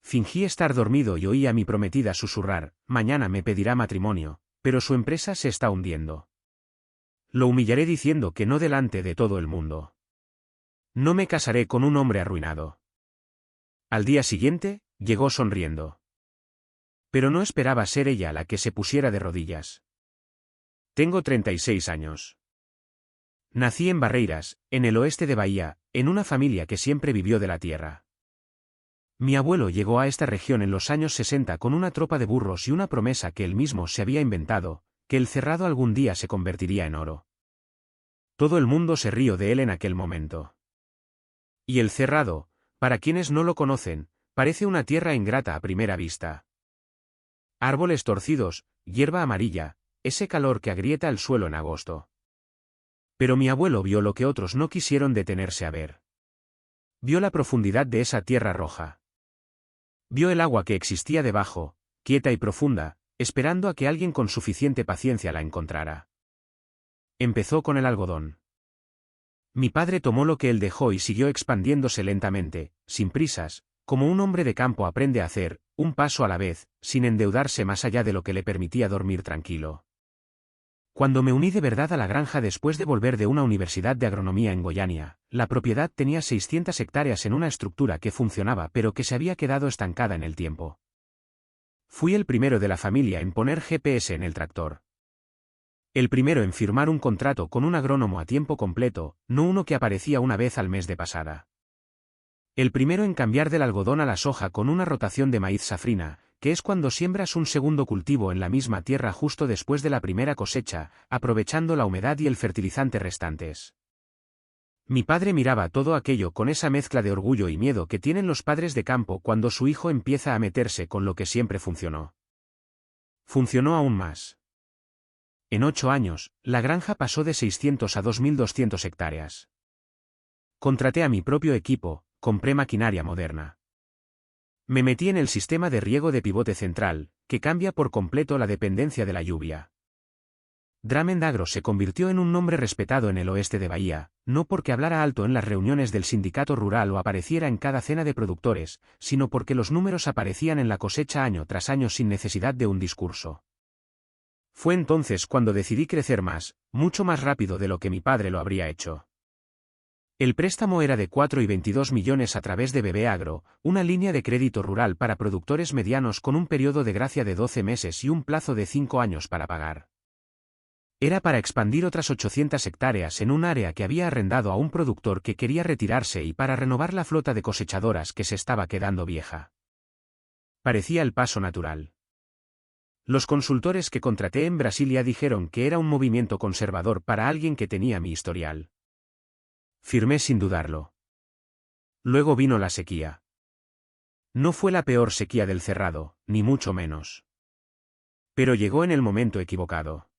Fingí estar dormido y oí a mi prometida susurrar, mañana me pedirá matrimonio, pero su empresa se está hundiendo. Lo humillaré diciendo que no delante de todo el mundo. No me casaré con un hombre arruinado. Al día siguiente, llegó sonriendo. Pero no esperaba ser ella la que se pusiera de rodillas. Tengo 36 años. Nací en Barreiras, en el oeste de Bahía, en una familia que siempre vivió de la tierra. Mi abuelo llegó a esta región en los años 60 con una tropa de burros y una promesa que él mismo se había inventado, que el cerrado algún día se convertiría en oro. Todo el mundo se rió de él en aquel momento. Y el cerrado, para quienes no lo conocen, parece una tierra ingrata a primera vista. Árboles torcidos, hierba amarilla, ese calor que agrieta el suelo en agosto. Pero mi abuelo vio lo que otros no quisieron detenerse a ver. Vio la profundidad de esa tierra roja. Vio el agua que existía debajo, quieta y profunda, esperando a que alguien con suficiente paciencia la encontrara. Empezó con el algodón. Mi padre tomó lo que él dejó y siguió expandiéndose lentamente, sin prisas, como un hombre de campo aprende a hacer, un paso a la vez, sin endeudarse más allá de lo que le permitía dormir tranquilo. Cuando me uní de verdad a la granja después de volver de una universidad de agronomía en Goiânia, la propiedad tenía 600 hectáreas en una estructura que funcionaba pero que se había quedado estancada en el tiempo. Fui el primero de la familia en poner GPS en el tractor. El primero en firmar un contrato con un agrónomo a tiempo completo, no uno que aparecía una vez al mes de pasada. El primero en cambiar del algodón a la soja con una rotación de maíz safrina, que es cuando siembras un segundo cultivo en la misma tierra justo después de la primera cosecha, aprovechando la humedad y el fertilizante restantes. Mi padre miraba todo aquello con esa mezcla de orgullo y miedo que tienen los padres de campo cuando su hijo empieza a meterse con lo que siempre funcionó. Funcionó aún más. En 8 años, la granja pasó de 600 a 2.200 hectáreas. Contraté a mi propio equipo, compré maquinaria moderna. Me metí en el sistema de riego de pivote central, que cambia por completo la dependencia de la lluvia. Dramen Agro se convirtió en un nombre respetado en el oeste de Bahía, no porque hablara alto en las reuniones del sindicato rural o apareciera en cada cena de productores, sino porque los números aparecían en la cosecha año tras año sin necesidad de un discurso. Fue entonces cuando decidí crecer más, mucho más rápido de lo que mi padre lo habría hecho. El préstamo era de 4 y 22 millones a través de BB Agro, una línea de crédito rural para productores medianos con un periodo de gracia de 12 meses y un plazo de 5 años para pagar. Era para expandir otras 800 hectáreas en un área que había arrendado a un productor que quería retirarse y para renovar la flota de cosechadoras que se estaba quedando vieja. Parecía el paso natural. Los consultores que contraté en Brasilia dijeron que era un movimiento conservador para alguien que tenía mi historial. Firmé sin dudarlo. Luego vino la sequía. No fue la peor sequía del Cerrado, ni mucho menos. Pero llegó en el momento equivocado.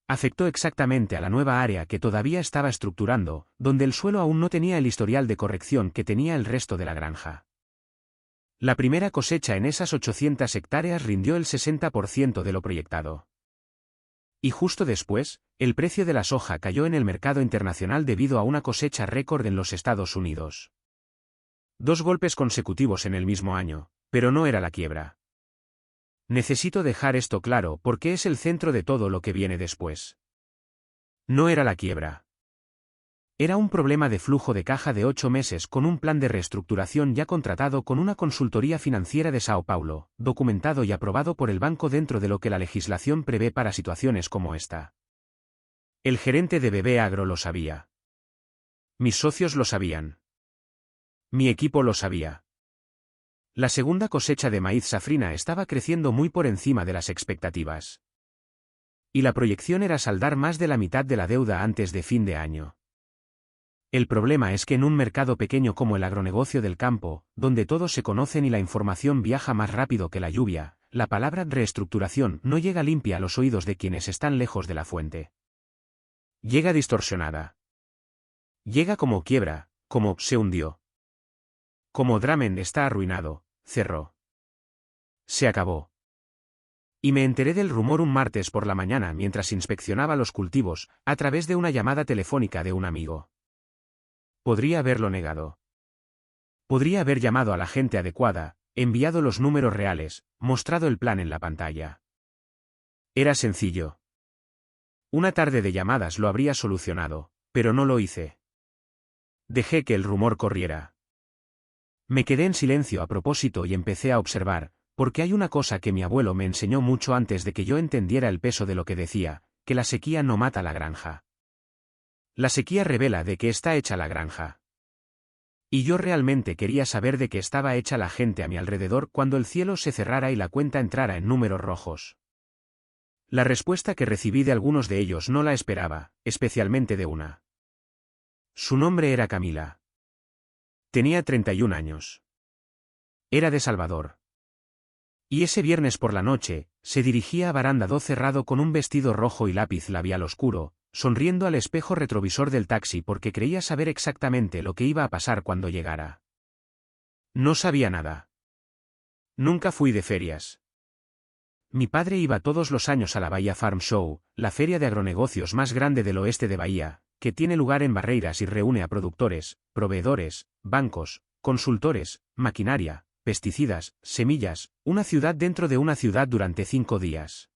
Afectó exactamente a la nueva área que todavía estaba estructurando, donde el suelo aún no tenía el historial de corrección que tenía el resto de la granja. La primera cosecha en esas 800 hectáreas rindió el 60% de lo proyectado. Y justo después, el precio de la soja cayó en el mercado internacional debido a una cosecha récord en los Estados Unidos. 2 golpes consecutivos en el mismo año, pero no era la quiebra. Necesito dejar esto claro porque es el centro de todo lo que viene después. No era la quiebra. Era un problema de flujo de caja de 8 meses con un plan de reestructuración ya contratado con una consultoría financiera de Sao Paulo, documentado y aprobado por el banco dentro de lo que la legislación prevé para situaciones como esta. El gerente de BB Agro lo sabía. Mis socios lo sabían. Mi equipo lo sabía. La segunda cosecha de maíz safrina estaba creciendo muy por encima de las expectativas. Y la proyección era saldar más de la mitad de la deuda antes de fin de año. El problema es que en un mercado pequeño como el agronegocio del campo, donde todos se conocen y la información viaja más rápido que la lluvia, la palabra reestructuración no llega limpia a los oídos de quienes están lejos de la fuente. Llega distorsionada. Llega como quiebra, como se hundió. Como Dramen está arruinado, cerró. Se acabó. Y me enteré del rumor un martes por la mañana mientras inspeccionaba los cultivos, a través de una llamada telefónica de un amigo. Podría haberlo negado. Podría haber llamado a la gente adecuada, enviado los números reales, mostrado el plan en la pantalla. Era sencillo. Una tarde de llamadas lo habría solucionado, pero no lo hice. Dejé que el rumor corriera. Me quedé en silencio a propósito y empecé a observar, porque hay una cosa que mi abuelo me enseñó mucho antes de que yo entendiera el peso de lo que decía, que la sequía no mata la granja. La sequía revela de qué está hecha la granja. Y yo realmente quería saber de qué estaba hecha la gente a mi alrededor cuando el cielo se cerrara y la cuenta entrara en números rojos. La respuesta que recibí de algunos de ellos no la esperaba, especialmente de una. Su nombre era Camila. Tenía 31 años. Era de Salvador. Y ese viernes por la noche, se dirigía a Baranda 2 cerrado con un vestido rojo y lápiz labial oscuro, sonriendo al espejo retrovisor del taxi porque creía saber exactamente lo que iba a pasar cuando llegara. No sabía nada. Nunca fui de ferias. Mi padre iba todos los años a la Bahía Farm Show, la feria de agronegocios más grande del oeste de Bahía, que tiene lugar en Barreiras y reúne a productores, proveedores, bancos, consultores, maquinaria, pesticidas, semillas, una ciudad dentro de una ciudad durante 5 días.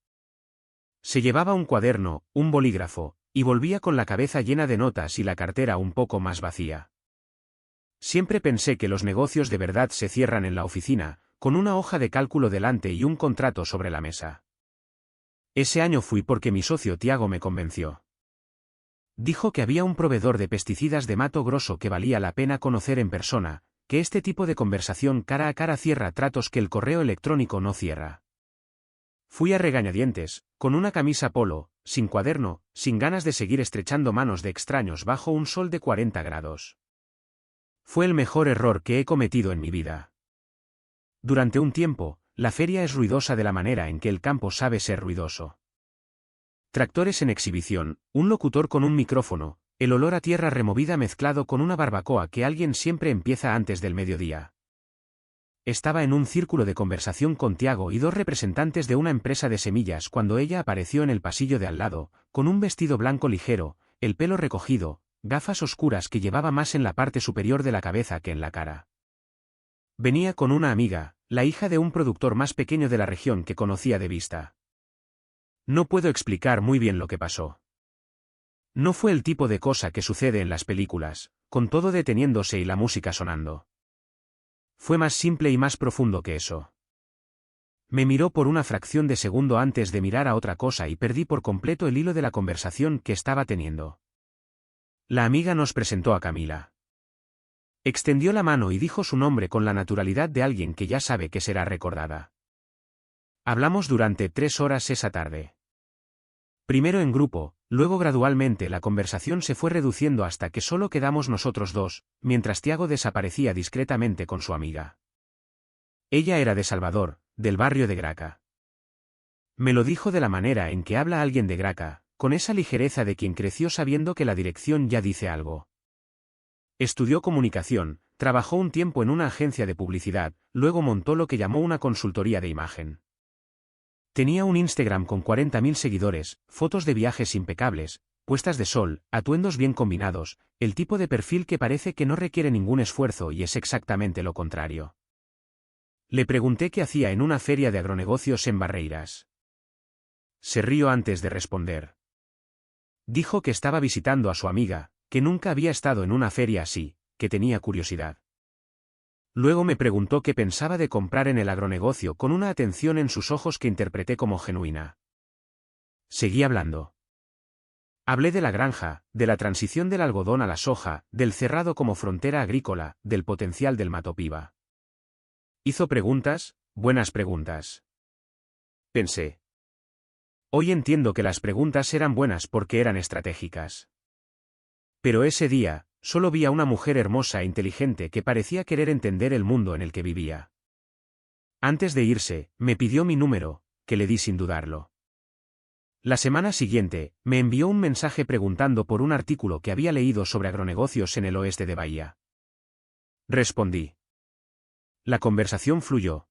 Se llevaba un cuaderno, un bolígrafo, y volvía con la cabeza llena de notas y la cartera un poco más vacía. Siempre pensé que los negocios de verdad se cierran en la oficina, con una hoja de cálculo delante y un contrato sobre la mesa. Ese año fui porque mi socio Tiago me convenció. Dijo que había un proveedor de pesticidas de Mato Grosso que valía la pena conocer en persona, que este tipo de conversación cara a cara cierra tratos que el correo electrónico no cierra. Fui a regañadientes, con una camisa polo, sin cuaderno, sin ganas de seguir estrechando manos de extraños bajo un sol de 40 grados. Fue el mejor error que he cometido en mi vida. Durante un tiempo, la feria es ruidosa de la manera en que el campo sabe ser ruidoso. Tractores en exhibición, un locutor con un micrófono, el olor a tierra removida mezclado con una barbacoa que alguien siempre empieza antes del mediodía. Estaba en un círculo de conversación con Tiago y 2 representantes de una empresa de semillas cuando ella apareció en el pasillo de al lado, con un vestido blanco ligero, el pelo recogido, gafas oscuras que llevaba más en la parte superior de la cabeza que en la cara. Venía con una amiga, la hija de un productor más pequeño de la región que conocía de vista. No puedo explicar muy bien lo que pasó. No fue el tipo de cosa que sucede en las películas, con todo deteniéndose y la música sonando. Fue más simple y más profundo que eso. Me miró por una fracción de segundo antes de mirar a otra cosa y perdí por completo el hilo de la conversación que estaba teniendo. La amiga nos presentó a Camila. Extendió la mano y dijo su nombre con la naturalidad de alguien que ya sabe que será recordada. Hablamos durante 3 horas esa tarde. Primero en grupo, luego gradualmente la conversación se fue reduciendo hasta que solo quedamos nosotros 2, mientras Tiago desaparecía discretamente con su amiga. Ella era de Salvador, del barrio de Graca. Me lo dijo de la manera en que habla alguien de Graca, con esa ligereza de quien creció sabiendo que la dirección ya dice algo. Estudió comunicación, trabajó un tiempo en una agencia de publicidad, luego montó lo que llamó una consultoría de imagen. Tenía un Instagram con 40.000 seguidores, fotos de viajes impecables, puestas de sol, atuendos bien combinados, el tipo de perfil que parece que no requiere ningún esfuerzo y es exactamente lo contrario. Le pregunté qué hacía en una feria de agronegocios en Barreiras. Se rió antes de responder. Dijo que estaba visitando a su amiga, que nunca había estado en una feria así, que tenía curiosidad. Luego me preguntó qué pensaba de comprar en el agronegocio con una atención en sus ojos que interpreté como genuina. Seguí hablando. Hablé de la granja, de la transición del algodón a la soja, del cerrado como frontera agrícola, del potencial del Mato Piba. Hizo preguntas, buenas preguntas. Pensé. Hoy entiendo que las preguntas eran buenas porque eran estratégicas. Pero ese día, solo vi a una mujer hermosa e inteligente que parecía querer entender el mundo en el que vivía. Antes de irse, me pidió mi número, que le di sin dudarlo. La semana siguiente, me envió un mensaje preguntando por un artículo que había leído sobre agronegocios en el oeste de Bahía. Respondí. La conversación fluyó.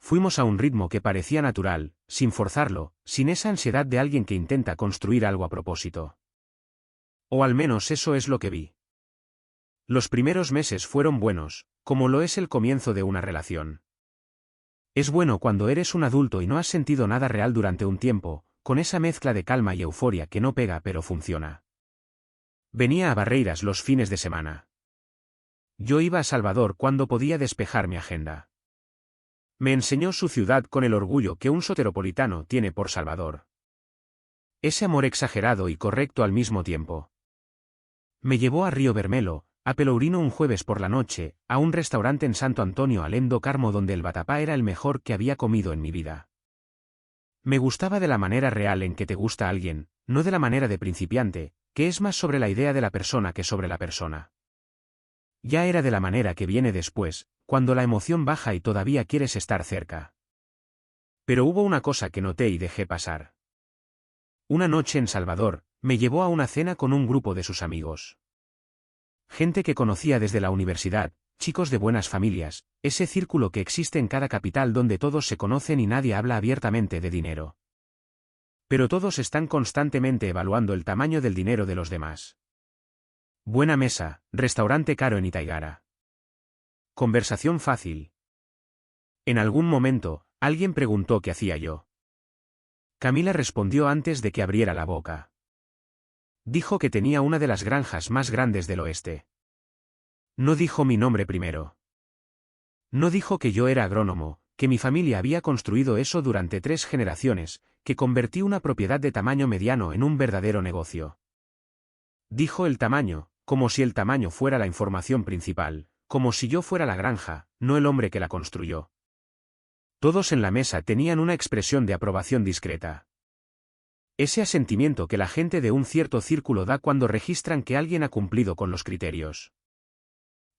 Fuimos a un ritmo que parecía natural, sin forzarlo, sin esa ansiedad de alguien que intenta construir algo a propósito. O al menos eso es lo que vi. Los primeros meses fueron buenos, como lo es el comienzo de una relación. Es bueno cuando eres un adulto y no has sentido nada real durante un tiempo, con esa mezcla de calma y euforia que no pega pero funciona. Venía a Barreiras los fines de semana. Yo iba a Salvador cuando podía despejar mi agenda. Me enseñó su ciudad con el orgullo que un soteropolitano tiene por Salvador. Ese amor exagerado y correcto al mismo tiempo. Me llevó a Río Bermelo, a Pelourinho un jueves por la noche, a un restaurante en Santo Antonio Além do Carmo donde el vatapá era el mejor que había comido en mi vida. Me gustaba de la manera real en que te gusta alguien, no de la manera de principiante, que es más sobre la idea de la persona que sobre la persona. Ya era de la manera que viene después, cuando la emoción baja y todavía quieres estar cerca. Pero hubo una cosa que noté y dejé pasar. Una noche en Salvador, me llevó a una cena con un grupo de sus amigos. Gente que conocía desde la universidad, chicos de buenas familias, ese círculo que existe en cada capital donde todos se conocen y nadie habla abiertamente de dinero. Pero todos están constantemente evaluando el tamaño del dinero de los demás. Buena mesa, restaurante caro en Itaigara. Conversación fácil. En algún momento, alguien preguntó qué hacía yo. Camila respondió antes de que abriera la boca. Dijo que tenía una de las granjas más grandes del oeste. No dijo mi nombre primero. No dijo que yo era agrónomo, que mi familia había construido eso durante 3 generaciones, que convertí una propiedad de tamaño mediano en un verdadero negocio. Dijo el tamaño, como si el tamaño fuera la información principal, como si yo fuera la granja, no el hombre que la construyó. Todos en la mesa tenían una expresión de aprobación discreta. Ese asentimiento que la gente de un cierto círculo da cuando registran que alguien ha cumplido con los criterios.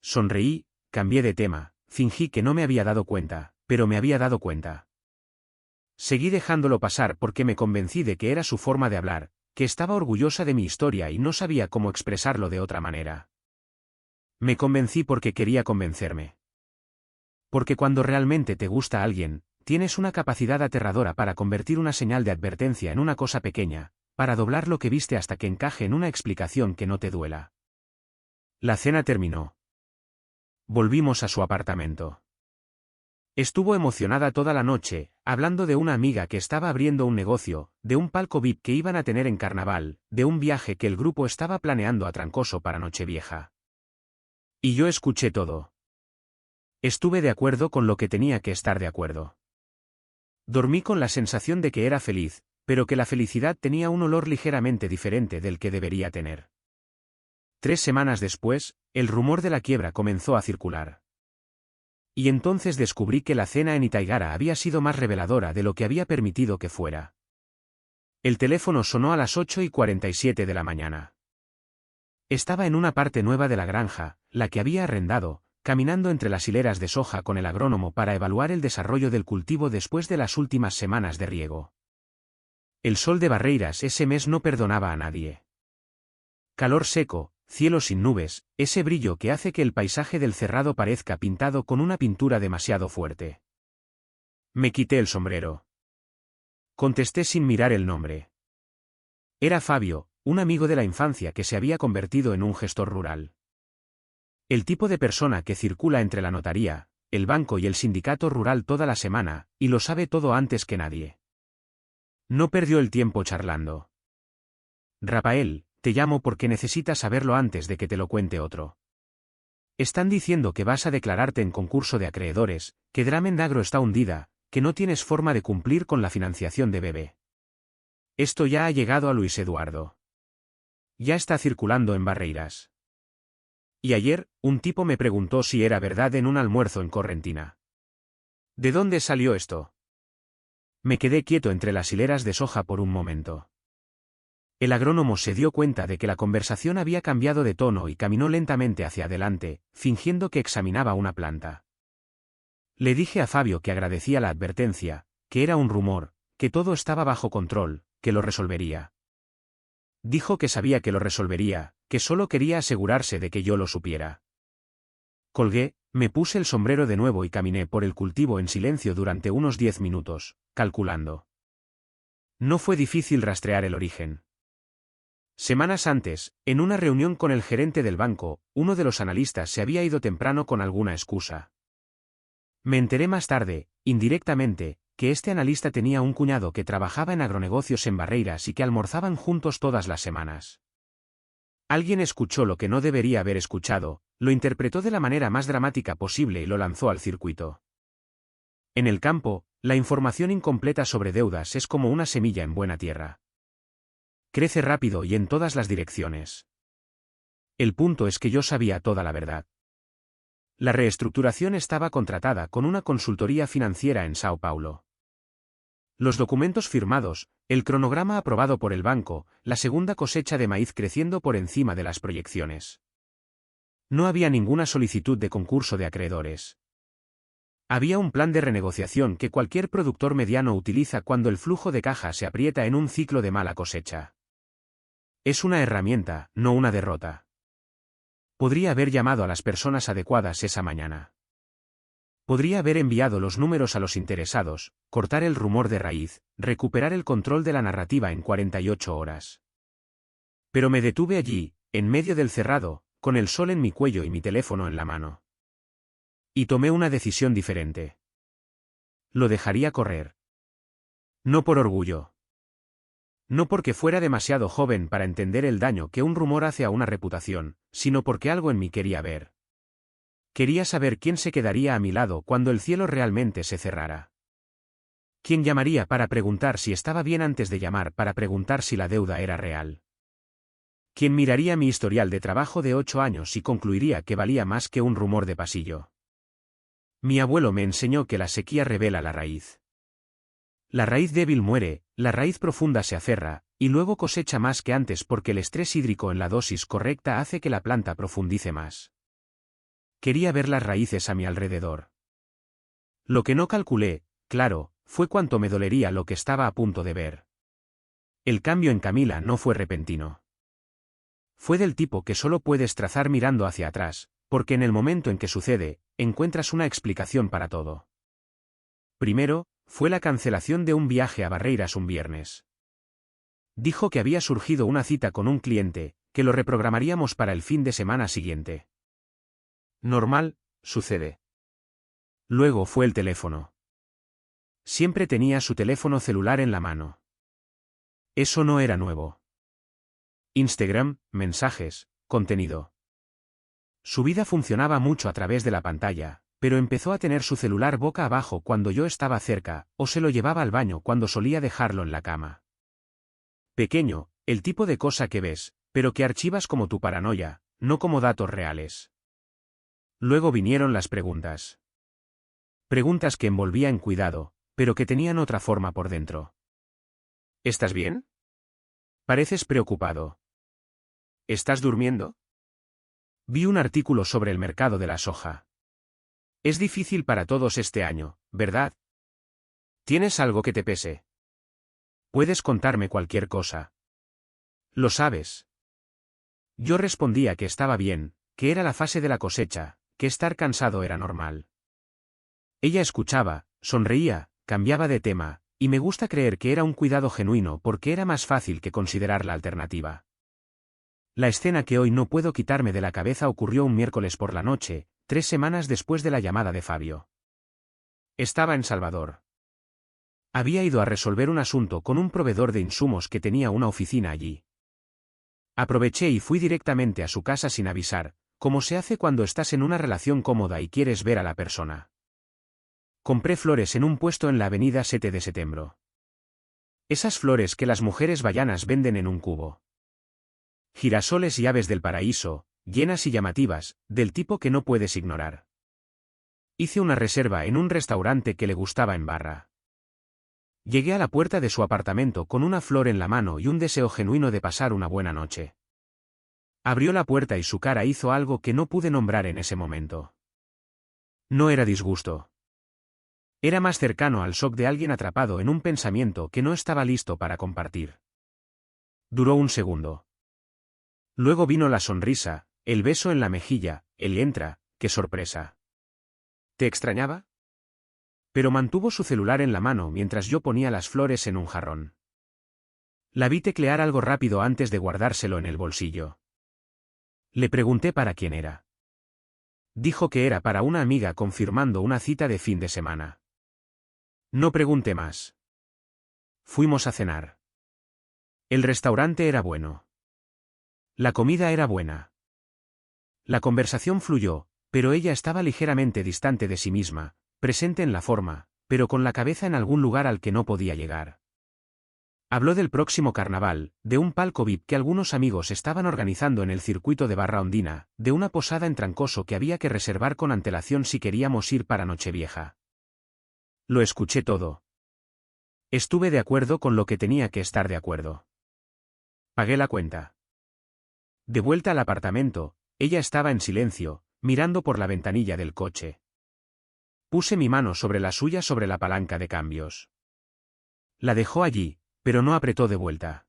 Sonreí, cambié de tema, fingí que no me había dado cuenta, pero me había dado cuenta. Seguí dejándolo pasar porque me convencí de que era su forma de hablar, que estaba orgullosa de mi historia y no sabía cómo expresarlo de otra manera. Me convencí porque quería convencerme. Porque cuando realmente te gusta alguien, tienes una capacidad aterradora para convertir una señal de advertencia en una cosa pequeña, para doblar lo que viste hasta que encaje en una explicación que no te duela. La cena terminó. Volvimos a su apartamento. Estuvo emocionada toda la noche, hablando de una amiga que estaba abriendo un negocio, de un palco VIP que iban a tener en carnaval, de un viaje que el grupo estaba planeando a Trancoso para Nochevieja. Y yo escuché todo. Estuve de acuerdo con lo que tenía que estar de acuerdo. Dormí con la sensación de que era feliz, pero que la felicidad tenía un olor ligeramente diferente del que debería tener. 3 semanas después, el rumor de la quiebra comenzó a circular. Y entonces descubrí que la cena en Itaigara había sido más reveladora de lo que había permitido que fuera. El teléfono sonó a las 8:47 de la mañana. Estaba en una parte nueva de la granja, la que había arrendado, caminando entre las hileras de soja con el agrónomo para evaluar el desarrollo del cultivo después de las últimas semanas de riego. El sol de Barreiras ese mes no perdonaba a nadie. Calor seco, cielo sin nubes, ese brillo que hace que el paisaje del cerrado parezca pintado con una pintura demasiado fuerte. Me quité el sombrero. Contesté sin mirar el nombre. Era Fabio, un amigo de la infancia que se había convertido en un gestor rural. El tipo de persona que circula entre la notaría, el banco y el sindicato rural toda la semana, y lo sabe todo antes que nadie. No perdió el tiempo charlando. Rafael, te llamo porque necesitas saberlo antes de que te lo cuente otro. Están diciendo que vas a declararte en concurso de acreedores, que Dramendagro está hundida, que no tienes forma de cumplir con la financiación de Bebé. Esto ya ha llegado a Luis Eduardo. Ya está circulando en Barreiras. Y ayer, un tipo me preguntó si era verdad en un almuerzo en Correntina. ¿De dónde salió esto? Me quedé quieto entre las hileras de soja por un momento. El agrónomo se dio cuenta de que la conversación había cambiado de tono y caminó lentamente hacia adelante, fingiendo que examinaba una planta. Le dije a Fabio que agradecía la advertencia, que era un rumor, que todo estaba bajo control, que lo resolvería. Dijo que sabía que lo resolvería, que solo quería asegurarse de que yo lo supiera. Colgué, me puse el sombrero de nuevo y caminé por el cultivo en silencio durante unos 10 minutos, calculando. No fue difícil rastrear el origen. Semanas antes, en una reunión con el gerente del banco, uno de los analistas se había ido temprano con alguna excusa. Me enteré más tarde, indirectamente, que este analista tenía un cuñado que trabajaba en agronegocios en Barreiras y que almorzaban juntos todas las semanas. Alguien escuchó lo que no debería haber escuchado, lo interpretó de la manera más dramática posible y lo lanzó al circuito. En el campo, la información incompleta sobre deudas es como una semilla en buena tierra. Crece rápido y en todas las direcciones. El punto es que yo sabía toda la verdad. La reestructuración estaba contratada con una consultoría financiera en Sao Paulo. Los documentos firmados, el cronograma aprobado por el banco, la segunda cosecha de maíz creciendo por encima de las proyecciones. No había ninguna solicitud de concurso de acreedores. Había un plan de renegociación que cualquier productor mediano utiliza cuando el flujo de caja se aprieta en un ciclo de mala cosecha. Es una herramienta, no una derrota. Podría haber llamado a las personas adecuadas esa mañana. Podría haber enviado los números a los interesados, cortar el rumor de raíz, recuperar el control de la narrativa en 48 horas. Pero me detuve allí, en medio del cerrado, con el sol en mi cuello y mi teléfono en la mano. Y tomé una decisión diferente. Lo dejaría correr. No por orgullo. No porque fuera demasiado joven para entender el daño que un rumor hace a una reputación, sino porque algo en mí quería ver. Quería saber quién se quedaría a mi lado cuando el cielo realmente se cerrara. ¿Quién llamaría para preguntar si estaba bien antes de llamar para preguntar si la deuda era real? ¿Quién miraría mi historial de trabajo de 8 años y concluiría que valía más que un rumor de pasillo? Mi abuelo me enseñó que la sequía revela la raíz. La raíz débil muere, la raíz profunda se aferra, y luego cosecha más que antes porque el estrés hídrico en la dosis correcta hace que la planta profundice más. Quería ver las raíces a mi alrededor. Lo que no calculé, claro, fue cuánto me dolería lo que estaba a punto de ver. El cambio en Camila no fue repentino. Fue del tipo que solo puedes trazar mirando hacia atrás, porque en el momento en que sucede, encuentras una explicación para todo. Primero, fue la cancelación de un viaje a Barreiras un viernes. Dijo que había surgido una cita con un cliente, que lo reprogramaríamos para el fin de semana siguiente. Normal, sucede. Luego fue el teléfono. Siempre tenía su teléfono celular en la mano. Eso no era nuevo. Instagram, mensajes, contenido. Su vida funcionaba mucho a través de la pantalla, pero empezó a tener su celular boca abajo cuando yo estaba cerca, o se lo llevaba al baño cuando solía dejarlo en la cama. Pequeño, el tipo de cosa que ves, pero que archivas como tu paranoia, no como datos reales. Luego vinieron las preguntas. Preguntas que envolvía en cuidado, pero que tenían otra forma por dentro. ¿Estás bien? Pareces preocupado. ¿Estás durmiendo? Vi un artículo sobre el mercado de la soja. Es difícil para todos este año, ¿verdad? ¿Tienes algo que te pese? Puedes contarme cualquier cosa. Lo sabes. Yo respondía que estaba bien, que era la fase de la cosecha, que estar cansado era normal. Ella escuchaba, sonreía, cambiaba de tema, y me gusta creer que era un cuidado genuino porque era más fácil que considerar la alternativa. La escena que hoy no puedo quitarme de la cabeza ocurrió un miércoles por la noche, 3 semanas después de la llamada de Fabio. Estaba en Salvador. Había ido a resolver un asunto con un proveedor de insumos que tenía una oficina allí. Aproveché y fui directamente a su casa sin avisar, como se hace cuando estás en una relación cómoda y quieres ver a la persona. Compré flores en un puesto en la avenida 7 de Septiembre. Esas flores que las mujeres bahianas venden en un cubo. Girasoles y aves del paraíso, llenas y llamativas, del tipo que no puedes ignorar. Hice una reserva en un restaurante que le gustaba en Barra. Llegué a la puerta de su apartamento con una flor en la mano y un deseo genuino de pasar una buena noche. Abrió la puerta y su cara hizo algo que no pude nombrar en ese momento. No era disgusto. Era más cercano al shock de alguien atrapado en un pensamiento que no estaba listo para compartir. Duró un segundo. Luego vino la sonrisa, el beso en la mejilla, el entra, qué sorpresa. ¿Te extrañaba? Pero mantuvo su celular en la mano mientras yo ponía las flores en un jarrón. La vi teclear algo rápido antes de guardárselo en el bolsillo. Le pregunté para quién era. Dijo que era para una amiga confirmando una cita de fin de semana. No pregunté más. Fuimos a cenar. El restaurante era bueno. La comida era buena. La conversación fluyó, pero ella estaba ligeramente distante de sí misma, presente en la forma, pero con la cabeza en algún lugar al que no podía llegar. Habló del próximo carnaval, de un palco VIP que algunos amigos estaban organizando en el circuito de Barra Ondina, de una posada en Trancoso que había que reservar con antelación si queríamos ir para Nochevieja. Lo escuché todo. Estuve de acuerdo con lo que tenía que estar de acuerdo. Pagué la cuenta. De vuelta al apartamento, ella estaba en silencio, mirando por la ventanilla del coche. Puse mi mano sobre la suya sobre la palanca de cambios. La dejó allí, pero no apretó de vuelta.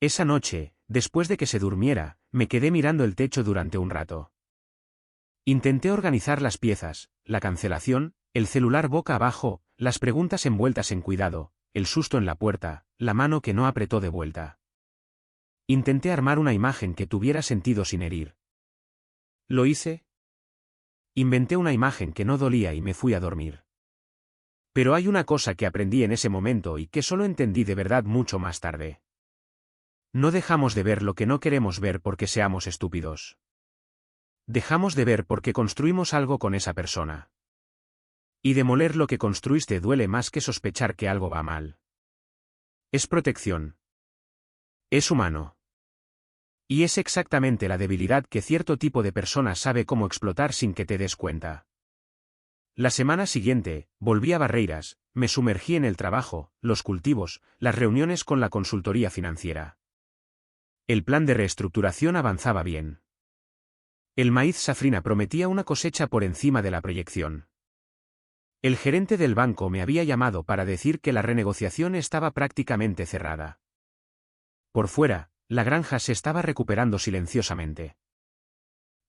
Esa noche, después de que se durmiera, me quedé mirando el techo durante un rato. Intenté organizar las piezas, la cancelación, el celular boca abajo, las preguntas envueltas en cuidado, el susto en la puerta, la mano que no apretó de vuelta. Intenté armar una imagen que tuviera sentido sin herir. ¿Lo hice? Inventé una imagen que no dolía y me fui a dormir. Pero hay una cosa que aprendí en ese momento y que solo entendí de verdad mucho más tarde. No dejamos de ver lo que no queremos ver porque seamos estúpidos. Dejamos de ver porque construimos algo con esa persona. Y demoler lo que construiste duele más que sospechar que algo va mal. Es protección. Es humano. Y es exactamente la debilidad que cierto tipo de persona sabe cómo explotar sin que te des cuenta. La semana siguiente, volví a Barreiras, me sumergí en el trabajo, los cultivos, las reuniones con la consultoría financiera. El plan de reestructuración avanzaba bien. El maíz safrina prometía una cosecha por encima de la proyección. El gerente del banco me había llamado para decir que la renegociación estaba prácticamente cerrada. Por fuera, la granja se estaba recuperando silenciosamente.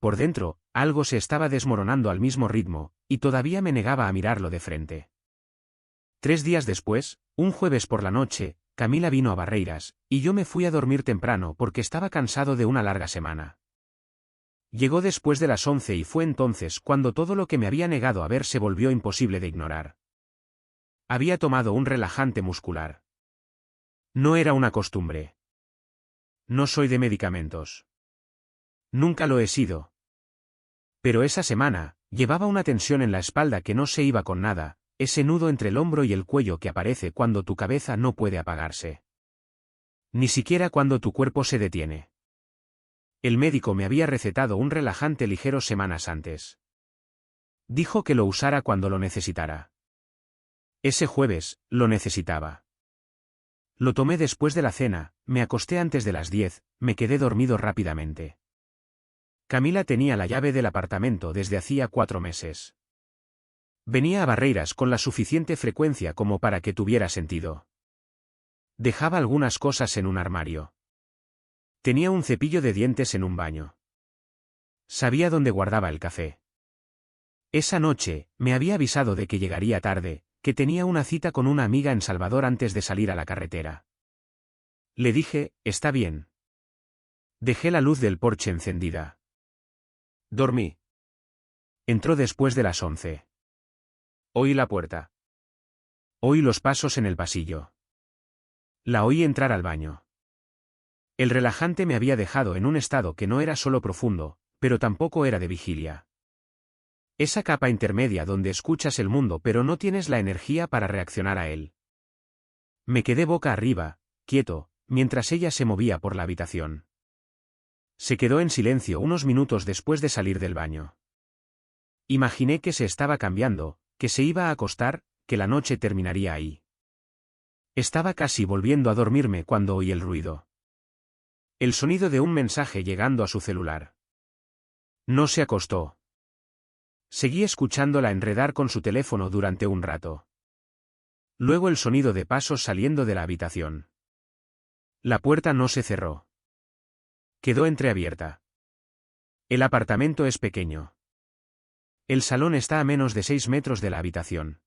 Por dentro, algo se estaba desmoronando al mismo ritmo, y todavía me negaba a mirarlo de frente. 3 días después, un jueves por la noche, Camila vino a Barreiras, y yo me fui a dormir temprano porque estaba cansado de una larga semana. Llegó después de las 11 y fue entonces cuando todo lo que me había negado a ver se volvió imposible de ignorar. Había tomado un relajante muscular. No era una costumbre. No soy de medicamentos. Nunca lo he sido. Pero esa semana, llevaba una tensión en la espalda que no se iba con nada, ese nudo entre el hombro y el cuello que aparece cuando tu cabeza no puede apagarse. Ni siquiera cuando tu cuerpo se detiene. El médico me había recetado un relajante ligero semanas antes. Dijo que lo usara cuando lo necesitara. Ese jueves, lo necesitaba. Lo tomé después de la cena, me acosté antes de las 10, me quedé dormido rápidamente. Camila tenía la llave del apartamento desde hacía 4 meses. Venía a Barreiras con la suficiente frecuencia como para que tuviera sentido. Dejaba algunas cosas en un armario. Tenía un cepillo de dientes en un baño. Sabía dónde guardaba el café. Esa noche, me había avisado de que llegaría tarde, que tenía una cita con una amiga en Salvador antes de salir a la carretera. Le dije, está bien. Dejé la luz del porche encendida. Dormí. Entró después de las 11. Oí la puerta. Oí los pasos en el pasillo. La oí entrar al baño. El relajante me había dejado en un estado que no era solo profundo, pero tampoco era de vigilia. Esa capa intermedia donde escuchas el mundo pero no tienes la energía para reaccionar a él. Me quedé boca arriba, quieto, mientras ella se movía por la habitación. Se quedó en silencio unos minutos después de salir del baño. Imaginé que se estaba cambiando, que se iba a acostar, que la noche terminaría ahí. Estaba casi volviendo a dormirme cuando oí el ruido. El sonido de un mensaje llegando a su celular. No se acostó. Seguí escuchándola enredar con su teléfono durante un rato. Luego el sonido de pasos saliendo de la habitación. La puerta no se cerró. Quedó entreabierta. El apartamento es pequeño. El salón está a menos de 6 metros de la habitación.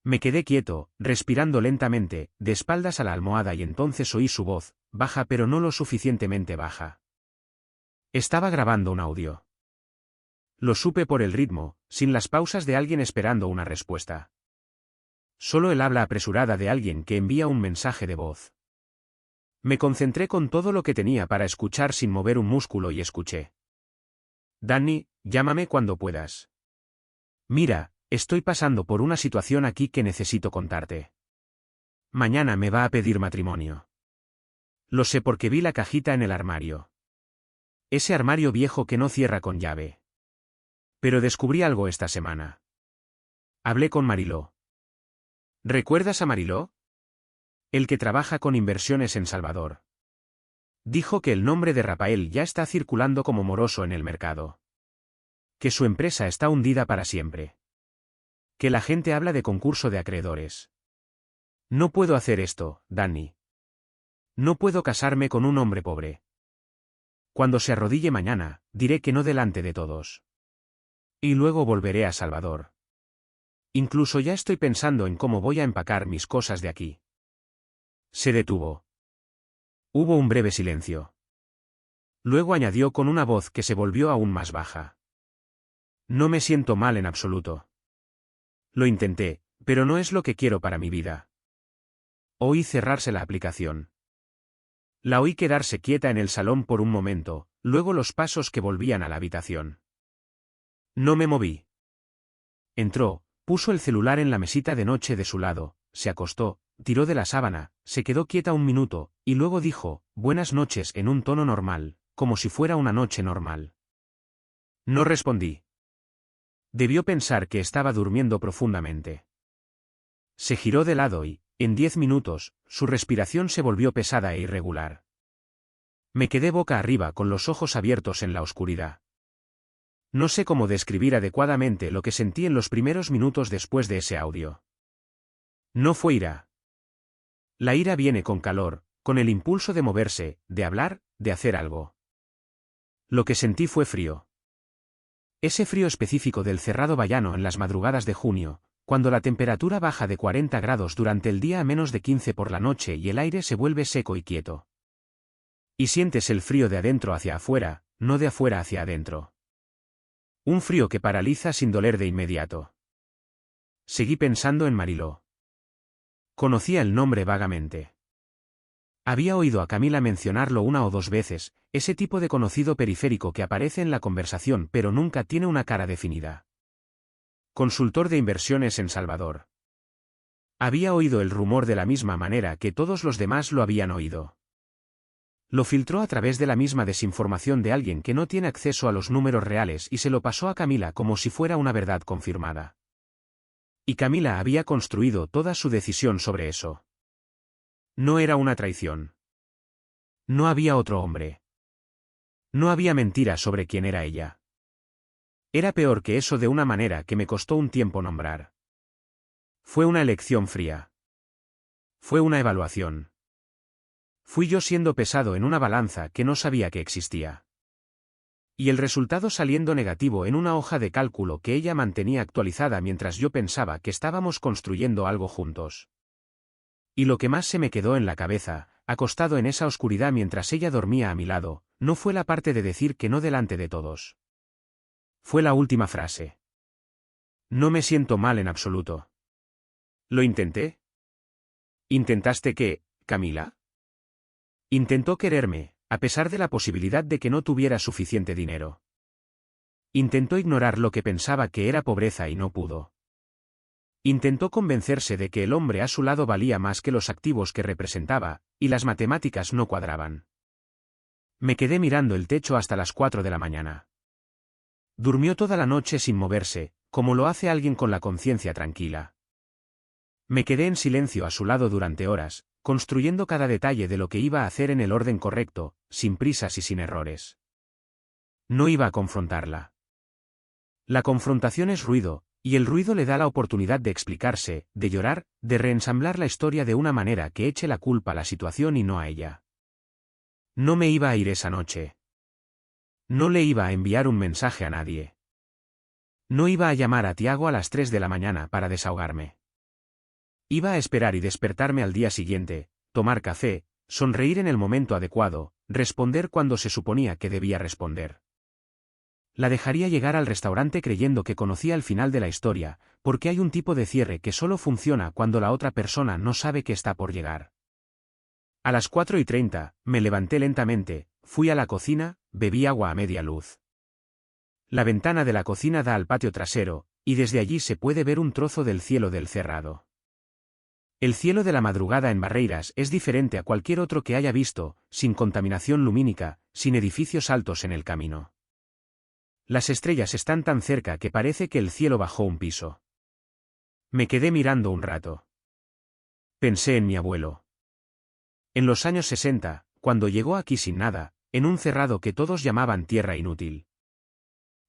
Me quedé quieto, respirando lentamente, de espaldas a la almohada y entonces oí su voz, baja pero no lo suficientemente baja. Estaba grabando un audio. Lo supe por el ritmo, sin las pausas de alguien esperando una respuesta. Solo el habla apresurada de alguien que envía un mensaje de voz. Me concentré con todo lo que tenía para escuchar sin mover un músculo y escuché. Danny, llámame cuando puedas. Mira, estoy pasando por una situación aquí que necesito contarte. Mañana me va a pedir matrimonio. Lo sé porque vi la cajita en el armario. Ese armario viejo que no cierra con llave. Pero descubrí algo esta semana. Hablé con Mariló. ¿Recuerdas a Mariló? El que trabaja con inversiones en Salvador. Dijo que el nombre de Rafael ya está circulando como moroso en el mercado. Que su empresa está hundida para siempre. Que la gente habla de concurso de acreedores. No puedo hacer esto, Danny. No puedo casarme con un hombre pobre. Cuando se arrodille mañana, diré que no delante de todos. Y luego volveré a Salvador. Incluso ya estoy pensando en cómo voy a empacar mis cosas de aquí. Se detuvo. Hubo un breve silencio. Luego añadió con una voz que se volvió aún más baja. No me siento mal en absoluto. Lo intenté, pero no es lo que quiero para mi vida. Oí cerrarse la aplicación. La oí quedarse quieta en el salón por un momento, luego los pasos que volvían a la habitación. No me moví. Entró, puso el celular en la mesita de noche de su lado, se acostó, tiró de la sábana, se quedó quieta un minuto, y luego dijo, buenas noches en un tono normal, como si fuera una noche normal. No respondí. Debió pensar que estaba durmiendo profundamente. Se giró de lado y, en 10 minutos, su respiración se volvió pesada e irregular. Me quedé boca arriba con los ojos abiertos en la oscuridad. No sé cómo describir adecuadamente lo que sentí en los primeros minutos después de ese audio. No fue ira. La ira viene con calor, con el impulso de moverse, de hablar, de hacer algo. Lo que sentí fue frío. Ese frío específico del Cerrado Bayano en las madrugadas de junio, cuando la temperatura baja de 40 grados durante el día a menos de 15 por la noche y el aire se vuelve seco y quieto. Y sientes el frío de adentro hacia afuera, no de afuera hacia adentro. Un frío que paraliza sin doler de inmediato. Seguí pensando en Mariló. Conocía el nombre vagamente. Había oído a Camila mencionarlo una o dos veces, ese tipo de conocido periférico que aparece en la conversación pero nunca tiene una cara definida. Consultor de inversiones en Salvador. Había oído el rumor de la misma manera que todos los demás lo habían oído. Lo filtró a través de la misma desinformación de alguien que no tiene acceso a los números reales y se lo pasó a Camila como si fuera una verdad confirmada. Y Camila había construido toda su decisión sobre eso. No era una traición. No había otro hombre. No había mentira sobre quién era ella. Era peor que eso de una manera que me costó un tiempo nombrar. Fue una elección fría. Fue una evaluación. Fui yo siendo pesado en una balanza que no sabía que existía. Y el resultado saliendo negativo en una hoja de cálculo que ella mantenía actualizada mientras yo pensaba que estábamos construyendo algo juntos. Y lo que más se me quedó en la cabeza, acostado en esa oscuridad mientras ella dormía a mi lado, no fue la parte de decir que no delante de todos. Fue la última frase. No me siento mal en absoluto. ¿Lo intenté? ¿Intentaste qué, Camila? Intentó quererme, a pesar de la posibilidad de que no tuviera suficiente dinero. Intentó ignorar lo que pensaba que era pobreza y no pudo. Intentó convencerse de que el hombre a su lado valía más que los activos que representaba, y las matemáticas no cuadraban. Me quedé mirando el techo hasta las 4 de la mañana. Durmió toda la noche sin moverse, como lo hace alguien con la conciencia tranquila. Me quedé en silencio a su lado durante horas, construyendo cada detalle de lo que iba a hacer en el orden correcto, sin prisas y sin errores. No iba a confrontarla. La confrontación es ruido, y el ruido le da la oportunidad de explicarse, de llorar, de reensamblar la historia de una manera que eche la culpa a la situación y no a ella. No me iba a ir esa noche. No le iba a enviar un mensaje a nadie. No iba a llamar a Tiago a las 3 de la mañana para desahogarme. Iba a esperar y despertarme al día siguiente, tomar café, sonreír en el momento adecuado, responder cuando se suponía que debía responder. La dejaría llegar al restaurante creyendo que conocía el final de la historia, porque hay un tipo de cierre que solo funciona cuando la otra persona no sabe que está por llegar. A las 4:30, me levanté lentamente, fui a la cocina, bebí agua a media luz. La ventana de la cocina da al patio trasero, y desde allí se puede ver un trozo del cielo del Cerrado. El cielo de la madrugada en Barreiras es diferente a cualquier otro que haya visto, sin contaminación lumínica, sin edificios altos en el camino. Las estrellas están tan cerca que parece que el cielo bajó un piso. Me quedé mirando un rato. Pensé en mi abuelo. En los años 60, cuando llegó aquí sin nada, en un cerrado que todos llamaban tierra inútil.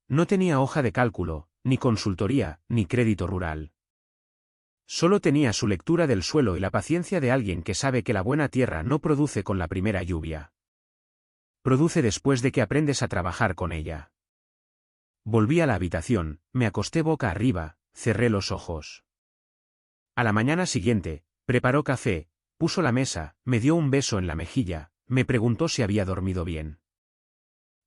No tenía hoja de cálculo, ni consultoría, ni crédito rural. Solo tenía su lectura del suelo y la paciencia de alguien que sabe que la buena tierra no produce con la primera lluvia. Produce después de que aprendes a trabajar con ella. Volví a la habitación, me acosté boca arriba, cerré los ojos. A la mañana siguiente, preparó café, puso la mesa, me dio un beso en la mejilla, me preguntó si había dormido bien.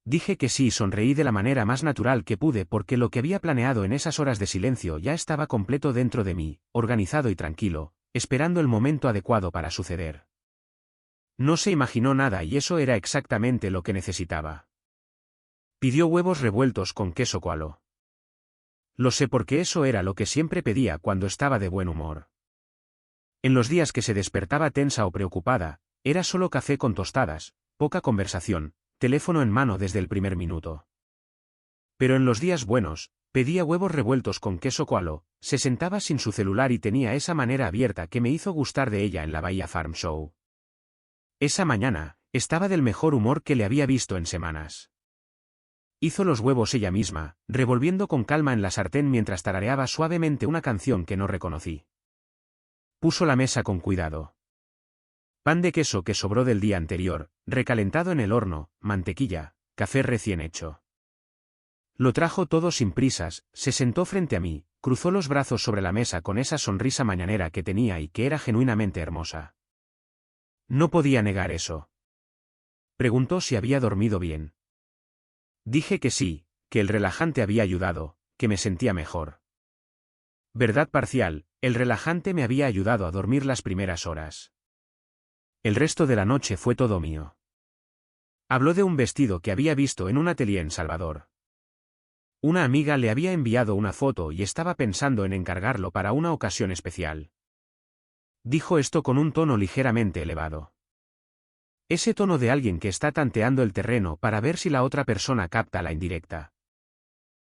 Dije que sí y sonreí de la manera más natural que pude porque lo que había planeado en esas horas de silencio ya estaba completo dentro de mí, organizado y tranquilo, esperando el momento adecuado para suceder. No se imaginó nada y eso era exactamente lo que necesitaba. Pidió huevos revueltos con queso coalho. Lo sé porque eso era lo que siempre pedía cuando estaba de buen humor. En los días que se despertaba tensa o preocupada, era solo café con tostadas, poca conversación, teléfono en mano desde el primer minuto. Pero en los días buenos, pedía huevos revueltos con queso coalho, se sentaba sin su celular y tenía esa manera abierta que me hizo gustar de ella en la Bahía Farm Show. Esa mañana, estaba del mejor humor que le había visto en semanas. Hizo los huevos ella misma, revolviendo con calma en la sartén mientras tarareaba suavemente una canción que no reconocí. Puso la mesa con cuidado. Pan de queso que sobró del día anterior, recalentado en el horno, mantequilla, café recién hecho. Lo trajo todo sin prisas, se sentó frente a mí, cruzó los brazos sobre la mesa con esa sonrisa mañanera que tenía y que era genuinamente hermosa. No podía negar eso. Preguntó si había dormido bien. Dije que sí, que el relajante había ayudado, que me sentía mejor. Verdad parcial, el relajante me había ayudado a dormir las primeras horas. El resto de la noche fue todo mío. Habló de un vestido que había visto en un atelier en Salvador. Una amiga le había enviado una foto y estaba pensando en encargarlo para una ocasión especial. Dijo esto con un tono ligeramente elevado. Ese tono de alguien que está tanteando el terreno para ver si la otra persona capta la indirecta.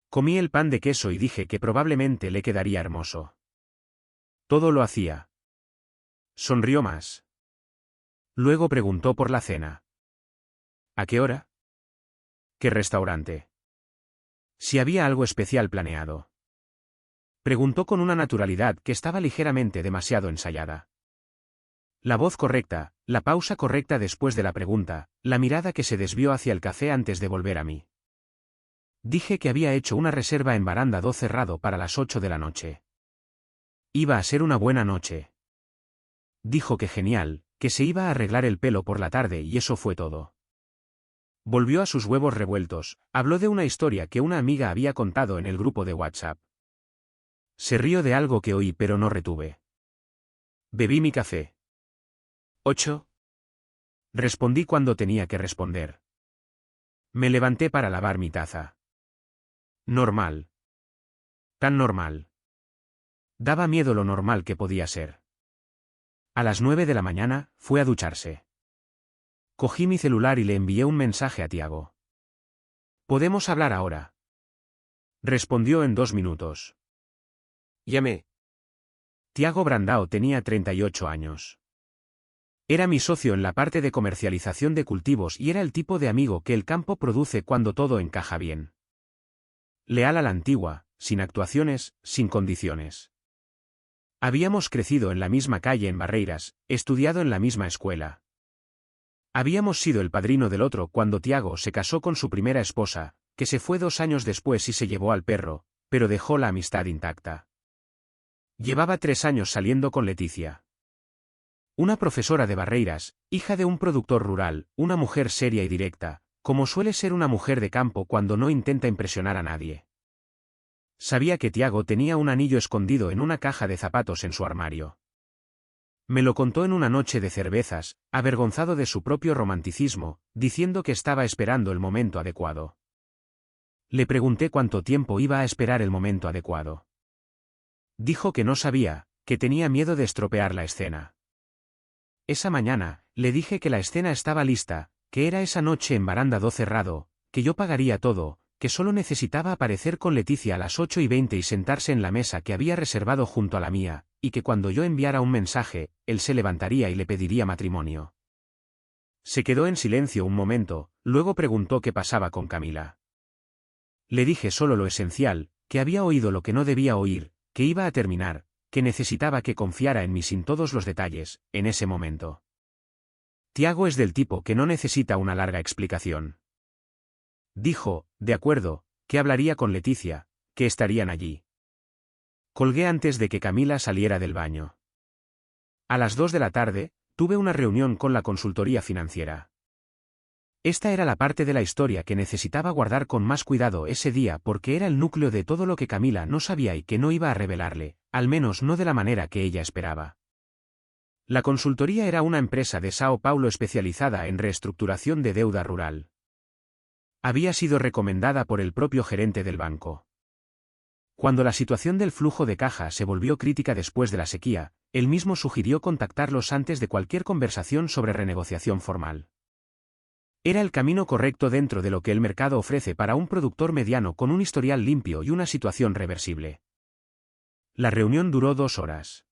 Comí el pan de queso y dije que probablemente le quedaría hermoso. Todo lo hacía. Sonrió más. Luego preguntó por la cena. ¿A qué hora? ¿Qué restaurante? Si había algo especial planeado. Preguntó con una naturalidad que estaba ligeramente demasiado ensayada. La voz correcta, la pausa correcta después de la pregunta, la mirada que se desvió hacia el café antes de volver a mí. Dije que había hecho una reserva en Baranda do Cerrado para las 8 de la noche. Iba a ser una buena noche. Dijo que genial, que se iba a arreglar el pelo por la tarde y eso fue todo. Volvió a sus huevos revueltos, habló de una historia que una amiga había contado en el grupo de WhatsApp. Se rió de algo que oí pero no retuve. Bebí mi café. 8. Respondí cuando tenía que responder. Me levanté para lavar mi taza. Normal. Tan normal. Daba miedo lo normal que podía ser. A las 9 de la mañana, fue a ducharse. Cogí mi celular y le envié un mensaje a Tiago. ¿Podemos hablar ahora? Respondió en 2 minutos. Llamé. Tiago Brandao tenía 38 años. Era mi socio en la parte de comercialización de cultivos y era el tipo de amigo que el campo produce cuando todo encaja bien. Leal a la antigua, sin actuaciones, sin condiciones. Habíamos crecido en la misma calle en Barreiras, estudiado en la misma escuela. Habíamos sido el padrino del otro cuando Tiago se casó con su primera esposa, que se fue 2 años después y se llevó al perro, pero dejó la amistad intacta. Llevaba 3 años saliendo con Leticia. Una profesora de Barreiras, hija de un productor rural, una mujer seria y directa, como suele ser una mujer de campo cuando no intenta impresionar a nadie. Sabía que Tiago tenía un anillo escondido en una caja de zapatos en su armario. Me lo contó en una noche de cervezas, avergonzado de su propio romanticismo, diciendo que estaba esperando el momento adecuado. Le pregunté cuánto tiempo iba a esperar el momento adecuado. Dijo que no sabía, que tenía miedo de estropear la escena. Esa mañana, le dije que la escena estaba lista, que era esa noche en Baranda cerrado, que yo pagaría todo, que solo necesitaba aparecer con Leticia a las 8:20 y sentarse en la mesa que había reservado junto a la mía, y que cuando yo enviara un mensaje, él se levantaría y le pediría matrimonio. Se quedó en silencio un momento, luego preguntó qué pasaba con Camila. Le dije solo lo esencial, que había oído lo que no debía oír, que iba a terminar, que necesitaba que confiara en mí sin todos los detalles, en ese momento. Tiago es del tipo que no necesita una larga explicación. Dijo, de acuerdo, que hablaría con Leticia, que estarían allí. Colgué antes de que Camila saliera del baño. A las 2 de la tarde, tuve una reunión con la consultoría financiera. Esta era la parte de la historia que necesitaba guardar con más cuidado ese día porque era el núcleo de todo lo que Camila no sabía y que no iba a revelarle, al menos no de la manera que ella esperaba. La consultoría era una empresa de Sao Paulo especializada en reestructuración de deuda rural. Había sido recomendada por el propio gerente del banco. Cuando la situación del flujo de caja se volvió crítica después de la sequía, él mismo sugirió contactarlos antes de cualquier conversación sobre renegociación formal. Era el camino correcto dentro de lo que el mercado ofrece para un productor mediano con un historial limpio y una situación reversible. La reunión duró 2 horas.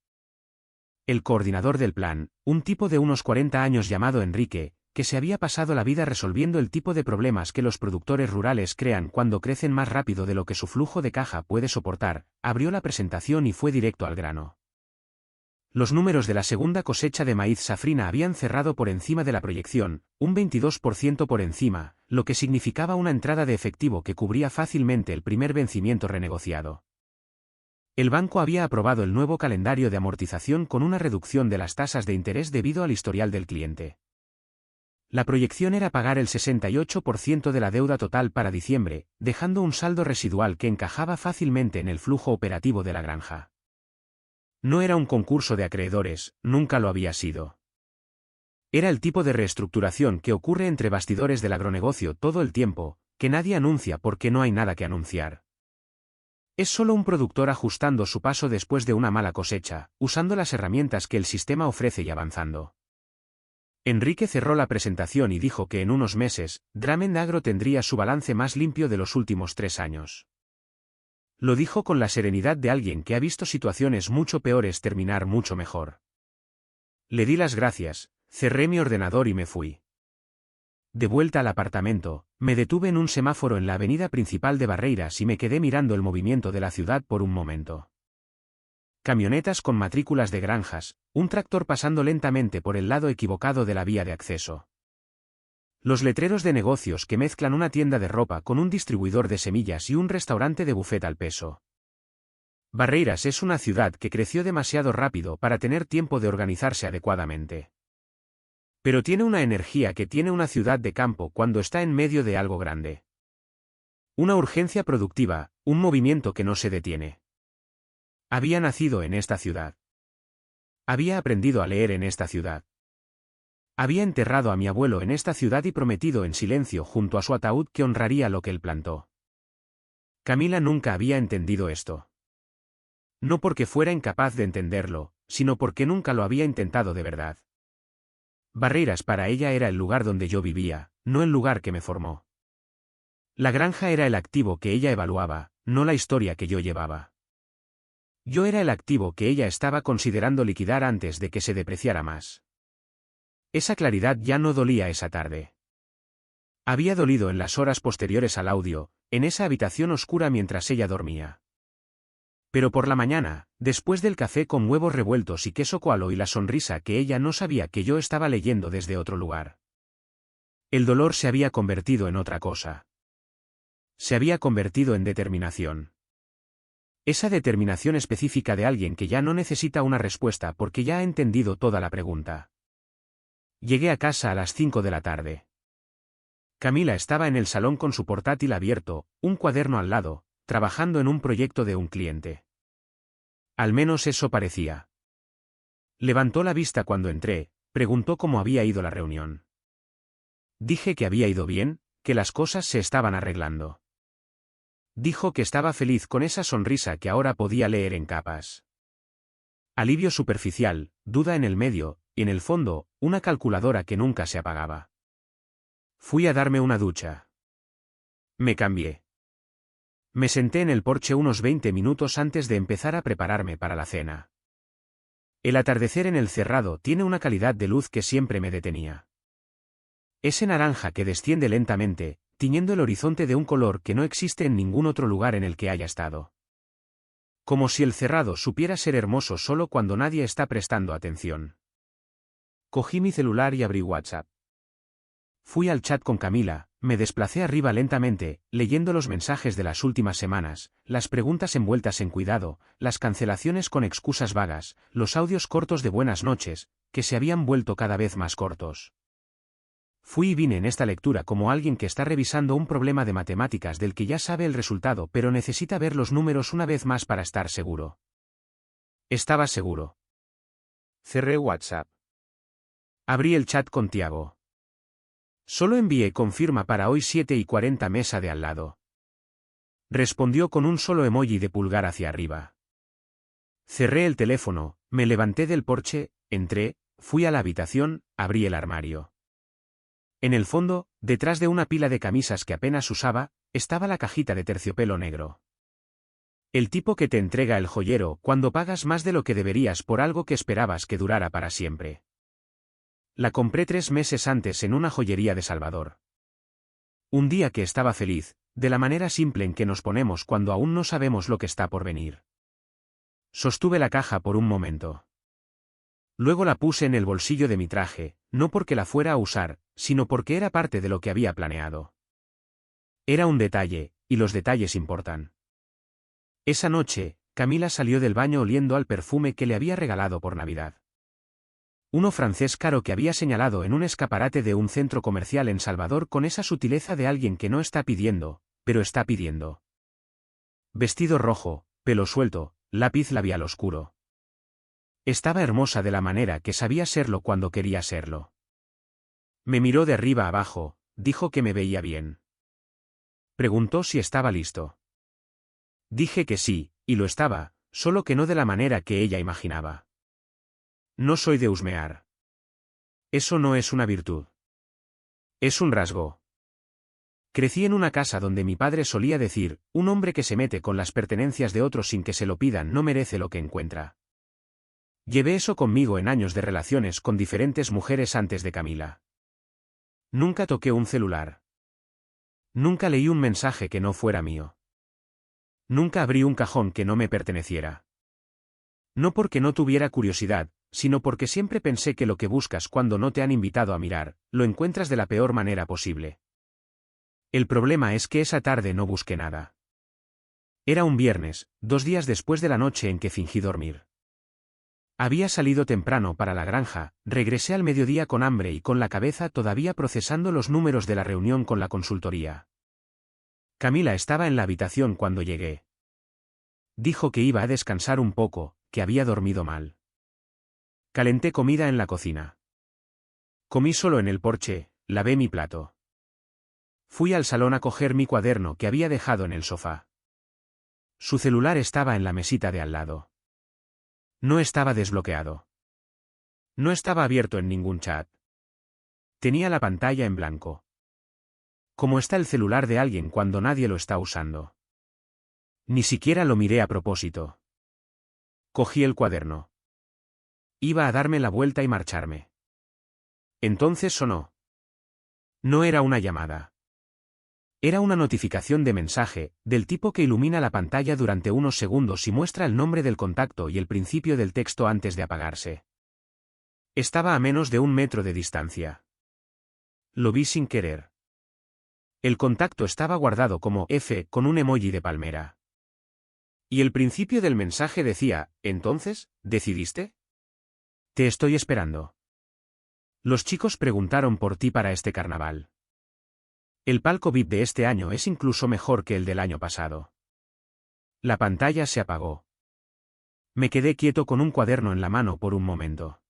El coordinador del plan, un tipo de unos 40 años llamado Enrique, que se había pasado la vida resolviendo el tipo de problemas que los productores rurales crean cuando crecen más rápido de lo que su flujo de caja puede soportar, abrió la presentación y fue directo al grano. Los números de la segunda cosecha de maíz safrina habían cerrado por encima de la proyección, un 22% por encima, lo que significaba una entrada de efectivo que cubría fácilmente el primer vencimiento renegociado. El banco había aprobado el nuevo calendario de amortización con una reducción de las tasas de interés debido al historial del cliente. La proyección era pagar el 68% de la deuda total para diciembre, dejando un saldo residual que encajaba fácilmente en el flujo operativo de la granja. No era un concurso de acreedores, nunca lo había sido. Era el tipo de reestructuración que ocurre entre bastidores del agronegocio todo el tiempo, que nadie anuncia porque no hay nada que anunciar. Es solo un productor ajustando su paso después de una mala cosecha, usando las herramientas que el sistema ofrece y avanzando. Enrique cerró la presentación y dijo que en unos meses, Dramen Agro tendría su balance más limpio de los últimos 3 años. Lo dijo con la serenidad de alguien que ha visto situaciones mucho peores terminar mucho mejor. Le di las gracias, cerré mi ordenador y me fui. De vuelta al apartamento, me detuve en un semáforo en la avenida principal de Barreiras y me quedé mirando el movimiento de la ciudad por un momento. Camionetas con matrículas de granjas, un tractor pasando lentamente por el lado equivocado de la vía de acceso. Los letreros de negocios que mezclan una tienda de ropa con un distribuidor de semillas y un restaurante de buffet al peso. Barreiras es una ciudad que creció demasiado rápido para tener tiempo de organizarse adecuadamente. Pero tiene una energía que tiene una ciudad de campo cuando está en medio de algo grande. Una urgencia productiva, un movimiento que no se detiene. Había nacido en esta ciudad. Había aprendido a leer en esta ciudad. Había enterrado a mi abuelo en esta ciudad y prometido en silencio junto a su ataúd que honraría lo que él plantó. Camila nunca había entendido esto. No porque fuera incapaz de entenderlo, sino porque nunca lo había intentado de verdad. Barreiras para ella era el lugar donde yo vivía, no el lugar que me formó. La granja era el activo que ella evaluaba, no la historia que yo llevaba. Yo era el activo que ella estaba considerando liquidar antes de que se depreciara más. Esa claridad ya no dolía esa tarde. Había dolido en las horas posteriores al audio, en esa habitación oscura mientras ella dormía. Pero por la mañana, después del café con huevos revueltos y queso coalo y la sonrisa que ella no sabía que yo estaba leyendo desde otro lugar. El dolor se había convertido en otra cosa. Se había convertido en determinación. Esa determinación específica de alguien que ya no necesita una respuesta porque ya ha entendido toda la pregunta. Llegué a casa a las 5 de la tarde. Camila estaba en el salón con su portátil abierto, un cuaderno al lado, trabajando en un proyecto de un cliente. Al menos eso parecía. Levantó la vista cuando entré, preguntó cómo había ido la reunión. Dije que había ido bien, que las cosas se estaban arreglando. Dijo que estaba feliz con esa sonrisa que ahora podía leer en capas. Alivio superficial, duda en el medio, y en el fondo, una calculadora que nunca se apagaba. Fui a darme una ducha. Me cambié. Me senté en el porche unos 20 minutos antes de empezar a prepararme para la cena. El atardecer en el cerrado tiene una calidad de luz que siempre me detenía. Ese naranja que desciende lentamente, tiñendo el horizonte de un color que no existe en ningún otro lugar en el que haya estado. Como si el cerrado supiera ser hermoso solo cuando nadie está prestando atención. Cogí mi celular y abrí WhatsApp. Fui al chat con Camila, me desplacé arriba lentamente, leyendo los mensajes de las últimas semanas, las preguntas envueltas en cuidado, las cancelaciones con excusas vagas, los audios cortos de buenas noches, que se habían vuelto cada vez más cortos. Fui y vine en esta lectura como alguien que está revisando un problema de matemáticas del que ya sabe el resultado pero necesita ver los números una vez más para estar seguro. Estaba seguro. Cerré WhatsApp. Abrí el chat con Tiago. Solo envié confirma para hoy 7:40 mesa de al lado. Respondió con un solo emoji de pulgar hacia arriba. Cerré el teléfono, me levanté del porche, entré, fui a la habitación, abrí el armario. En el fondo, detrás de una pila de camisas que apenas usaba, estaba la cajita de terciopelo negro. El tipo que te entrega el joyero cuando pagas más de lo que deberías por algo que esperabas que durara para siempre. La compré 3 meses antes en una joyería de Salvador. Un día que estaba feliz, de la manera simple en que nos ponemos cuando aún no sabemos lo que está por venir. Sostuve la caja por un momento. Luego la puse en el bolsillo de mi traje, no porque la fuera a usar, sino porque era parte de lo que había planeado. Era un detalle, y los detalles importan. Esa noche, Camila salió del baño oliendo al perfume que le había regalado por Navidad. Uno francés caro que había señalado en un escaparate de un centro comercial en Salvador con esa sutileza de alguien que no está pidiendo, pero está pidiendo. Vestido rojo, pelo suelto, lápiz labial oscuro. Estaba hermosa de la manera que sabía serlo cuando quería serlo. Me miró de arriba abajo, dijo que me veía bien. Preguntó si estaba listo. Dije que sí, y lo estaba, solo que no de la manera que ella imaginaba. No soy de husmear. Eso no es una virtud. Es un rasgo. Crecí en una casa donde mi padre solía decir, un hombre que se mete con las pertenencias de otros sin que se lo pidan no merece lo que encuentra. Llevé eso conmigo en años de relaciones con diferentes mujeres antes de Camila. Nunca toqué un celular. Nunca leí un mensaje que no fuera mío. Nunca abrí un cajón que no me perteneciera. No porque no tuviera curiosidad, sino porque siempre pensé que lo que buscas cuando no te han invitado a mirar, lo encuentras de la peor manera posible. El problema es que esa tarde no busqué nada. Era un viernes, 2 días después de la noche en que fingí dormir. Había salido temprano para la granja, regresé al mediodía con hambre y con la cabeza todavía procesando los números de la reunión con la consultoría. Camila estaba en la habitación cuando llegué. Dijo que iba a descansar un poco, que había dormido mal. Calenté comida en la cocina. Comí solo en el porche, lavé mi plato. Fui al salón a coger mi cuaderno que había dejado en el sofá. Su celular estaba en la mesita de al lado. No estaba desbloqueado. No estaba abierto en ningún chat. Tenía la pantalla en blanco. Como está el celular de alguien cuando nadie lo está usando. Ni siquiera lo miré a propósito. Cogí el cuaderno. Iba a darme la vuelta y marcharme. Entonces sonó. No era una llamada. Era una notificación de mensaje, del tipo que ilumina la pantalla durante unos segundos y muestra el nombre del contacto y el principio del texto antes de apagarse. Estaba a menos de 1 metro de distancia. Lo vi sin querer. El contacto estaba guardado como F con un emoji de palmera. Y el principio del mensaje decía, ¿entonces, decidiste? Te estoy esperando. Los chicos preguntaron por ti para este carnaval. El palco VIP de este año es incluso mejor que el del año pasado. La pantalla se apagó. Me quedé quieto con un cuaderno en la mano por un momento.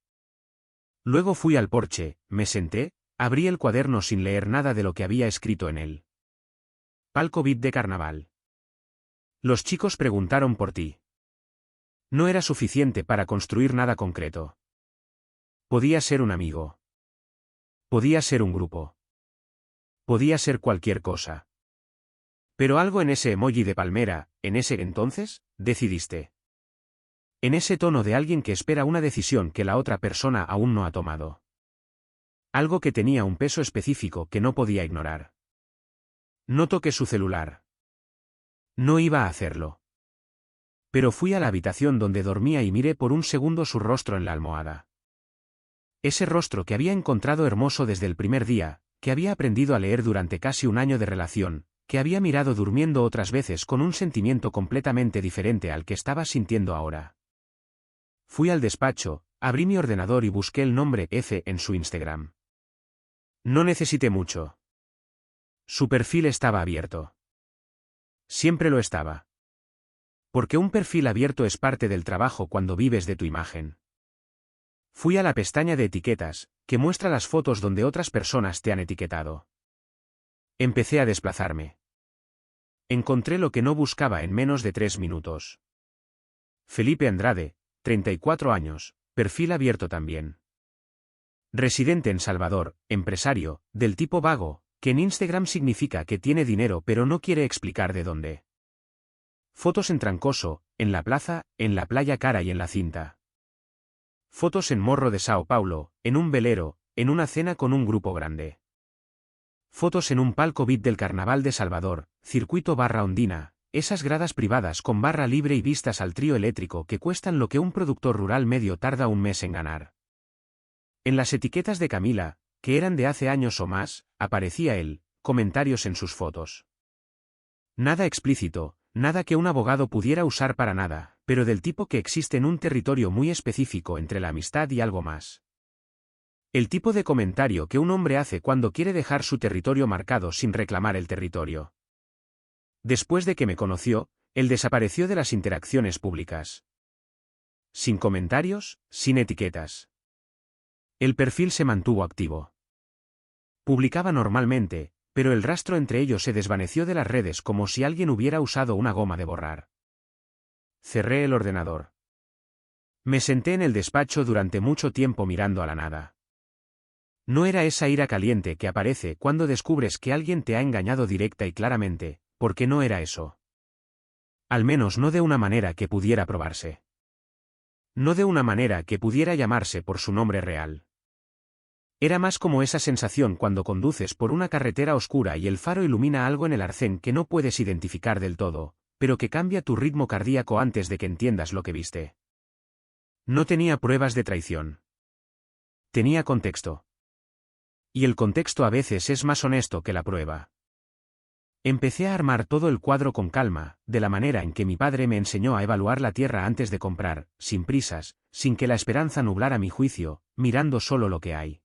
Luego fui al porche, me senté, abrí el cuaderno sin leer nada de lo que había escrito en él. Palco VIP de carnaval. Los chicos preguntaron por ti. No era suficiente para construir nada concreto. Podía ser un amigo. Podía ser un grupo. Podía ser cualquier cosa. Pero algo en ese emoji de palmera, en ese entonces, decidiste. En ese tono de alguien que espera una decisión que la otra persona aún no ha tomado. Algo que tenía un peso específico que no podía ignorar. No toqué su celular. No iba a hacerlo. Pero fui a la habitación donde dormía y miré por un segundo su rostro en la almohada. Ese rostro que había encontrado hermoso desde el primer día, que había aprendido a leer durante casi un año de relación, que había mirado durmiendo otras veces con un sentimiento completamente diferente al que estaba sintiendo ahora. Fui al despacho, abrí mi ordenador y busqué el nombre F en su Instagram. No necesité mucho. Su perfil estaba abierto. Siempre lo estaba. Porque un perfil abierto es parte del trabajo cuando vives de tu imagen. Fui a la pestaña de etiquetas, que muestra las fotos donde otras personas te han etiquetado. Empecé a desplazarme. Encontré lo que no buscaba en menos de 3 minutos. Felipe Andrade, 34 años, perfil abierto también. Residente en Salvador, empresario, del tipo vago, que en Instagram significa que tiene dinero pero no quiere explicar de dónde. Fotos en Trancoso, en la plaza, en la playa Cara y en la Cinta. Fotos en Morro de Sao Paulo, en un velero, en una cena con un grupo grande. Fotos en un palco VIP del Carnaval de Salvador, circuito barra Ondina, esas gradas privadas con barra libre y vistas al trío eléctrico que cuestan lo que un productor rural medio tarda un mes en ganar. En las etiquetas de Camila, que eran de hace años o más, aparecía él, comentarios en sus fotos. Nada explícito, nada que un abogado pudiera usar para nada, pero del tipo que existe en un territorio muy específico entre la amistad y algo más. El tipo de comentario que un hombre hace cuando quiere dejar su territorio marcado sin reclamar el territorio. Después de que me conoció, él desapareció de las interacciones públicas. Sin comentarios, sin etiquetas. El perfil se mantuvo activo. Publicaba normalmente, pero el rastro entre ellos se desvaneció de las redes como si alguien hubiera usado una goma de borrar. Cerré el ordenador. Me senté en el despacho durante mucho tiempo mirando a la nada. No era esa ira caliente que aparece cuando descubres que alguien te ha engañado directa y claramente, porque no era eso. Al menos no de una manera que pudiera probarse. No de una manera que pudiera llamarse por su nombre real. Era más como esa sensación cuando conduces por una carretera oscura y el faro ilumina algo en el arcén que no puedes identificar del todo, pero que cambia tu ritmo cardíaco antes de que entiendas lo que viste. No tenía pruebas de traición. Tenía contexto. Y el contexto a veces es más honesto que la prueba. Empecé a armar todo el cuadro con calma, de la manera en que mi padre me enseñó a evaluar la tierra antes de comprar, sin prisas, sin que la esperanza nublara mi juicio, mirando solo lo que hay.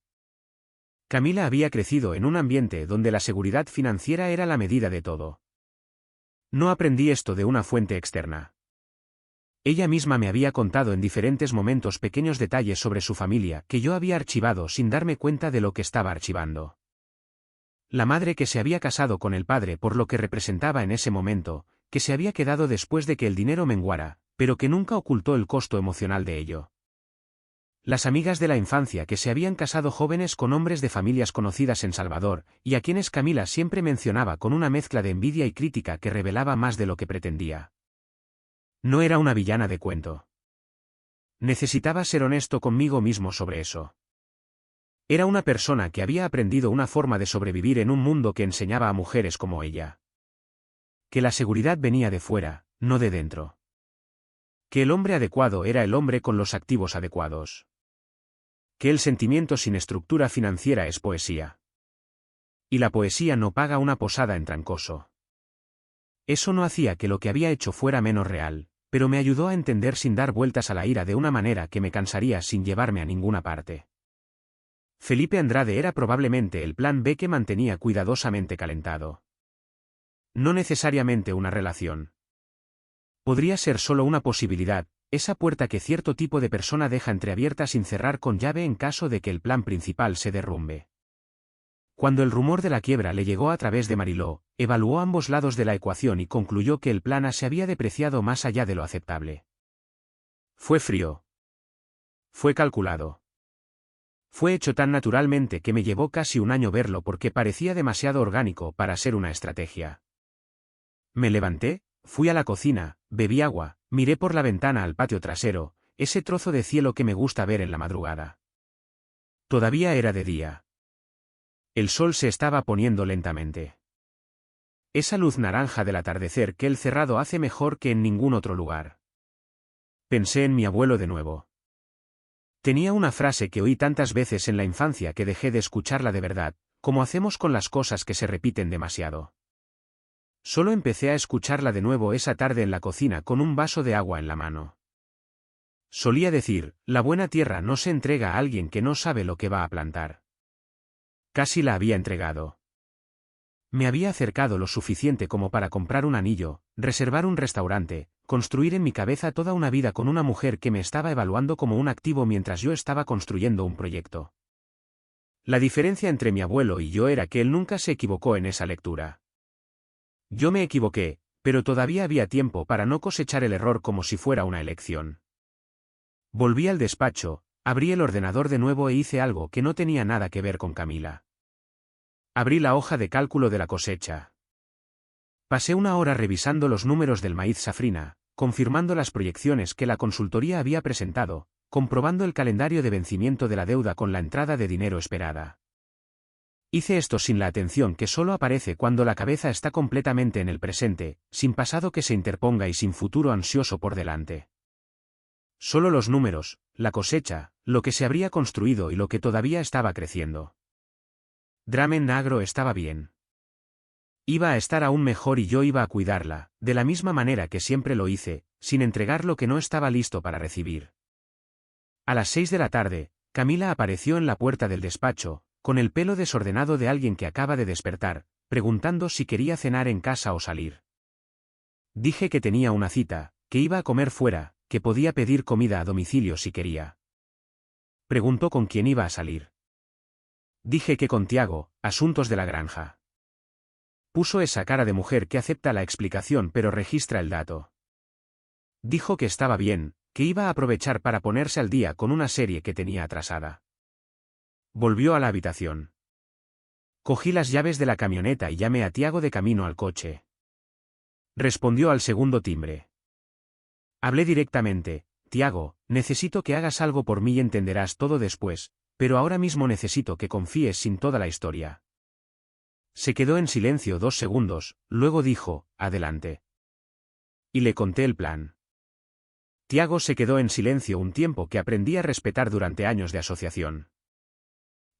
Camila había crecido en un ambiente donde la seguridad financiera era la medida de todo. No aprendí esto de una fuente externa. Ella misma me había contado en diferentes momentos pequeños detalles sobre su familia que yo había archivado sin darme cuenta de lo que estaba archivando. La madre que se había casado con el padre por lo que representaba en ese momento, que se había quedado después de que el dinero menguara, pero que nunca ocultó el costo emocional de ello. Las amigas de la infancia que se habían casado jóvenes con hombres de familias conocidas en Salvador, y a quienes Camila siempre mencionaba con una mezcla de envidia y crítica que revelaba más de lo que pretendía. No era una villana de cuento. Necesitaba ser honesto conmigo mismo sobre eso. Era una persona que había aprendido una forma de sobrevivir en un mundo que enseñaba a mujeres como ella. Que la seguridad venía de fuera, no de dentro. Que el hombre adecuado era el hombre con los activos adecuados. Que el sentimiento sin estructura financiera es poesía. Y la poesía no paga una posada en Trancoso. Eso no hacía que lo que había hecho fuera menos real, pero me ayudó a entender sin dar vueltas a la ira de una manera que me cansaría sin llevarme a ninguna parte. Felipe Andrade era probablemente el plan B que mantenía cuidadosamente calentado. No necesariamente una relación. Podría ser solo una posibilidad, esa puerta que cierto tipo de persona deja entreabierta sin cerrar con llave en caso de que el plan principal se derrumbe. Cuando el rumor de la quiebra le llegó a través de Mariló, evaluó ambos lados de la ecuación y concluyó que el plan A se había depreciado más allá de lo aceptable. Fue frío. Fue calculado. Fue hecho tan naturalmente que me llevó casi un año verlo porque parecía demasiado orgánico para ser una estrategia. Me levanté, fui a la cocina, bebí agua, miré por la ventana al patio trasero, ese trozo de cielo que me gusta ver en la madrugada. Todavía era de día. El sol se estaba poniendo lentamente. Esa luz naranja del atardecer que el cerrado hace mejor que en ningún otro lugar. Pensé en mi abuelo de nuevo. Tenía una frase que oí tantas veces en la infancia que dejé de escucharla de verdad, como hacemos con las cosas que se repiten demasiado. Solo empecé a escucharla de nuevo esa tarde en la cocina con un vaso de agua en la mano. Solía decir, la buena tierra no se entrega a alguien que no sabe lo que va a plantar. Casi la había entregado. Me había acercado lo suficiente como para comprar un anillo, reservar un restaurante, construir en mi cabeza toda una vida con una mujer que me estaba evaluando como un activo mientras yo estaba construyendo un proyecto. La diferencia entre mi abuelo y yo era que él nunca se equivocó en esa lectura. Yo me equivoqué, pero todavía había tiempo para no cosechar el error como si fuera una elección. Volví al despacho, abrí el ordenador de nuevo e hice algo que no tenía nada que ver con Camila. Abrí la hoja de cálculo de la cosecha. Pasé una hora revisando los números del maíz safrina, confirmando las proyecciones que la consultoría había presentado, comprobando el calendario de vencimiento de la deuda con la entrada de dinero esperada. Hice esto sin la atención que solo aparece cuando la cabeza está completamente en el presente, sin pasado que se interponga y sin futuro ansioso por delante. Solo los números, la cosecha, lo que se habría construido y lo que todavía estaba creciendo. Dramen Agro estaba bien. Iba a estar aún mejor y yo iba a cuidarla, de la misma manera que siempre lo hice, sin entregar lo que no estaba listo para recibir. A las 6 de la tarde, Camila apareció en la puerta del despacho, con el pelo desordenado de alguien que acaba de despertar, preguntando si quería cenar en casa o salir. Dije que tenía una cita, que iba a comer fuera, que podía pedir comida a domicilio si quería. Preguntó con quién iba a salir. Dije que con Tiago, asuntos de la granja. Puso esa cara de mujer que acepta la explicación pero registra el dato. Dijo que estaba bien, que iba a aprovechar para ponerse al día con una serie que tenía atrasada. Volvió a la habitación. Cogí las llaves de la camioneta y llamé a Tiago de camino al coche. Respondió al segundo timbre. Hablé directamente, Tiago, necesito que hagas algo por mí y entenderás todo después, pero ahora mismo necesito que confíes sin toda la historia. Se quedó en silencio 2 segundos, luego dijo, adelante. Y le conté el plan. Tiago se quedó en silencio un tiempo que aprendí a respetar durante años de asociación.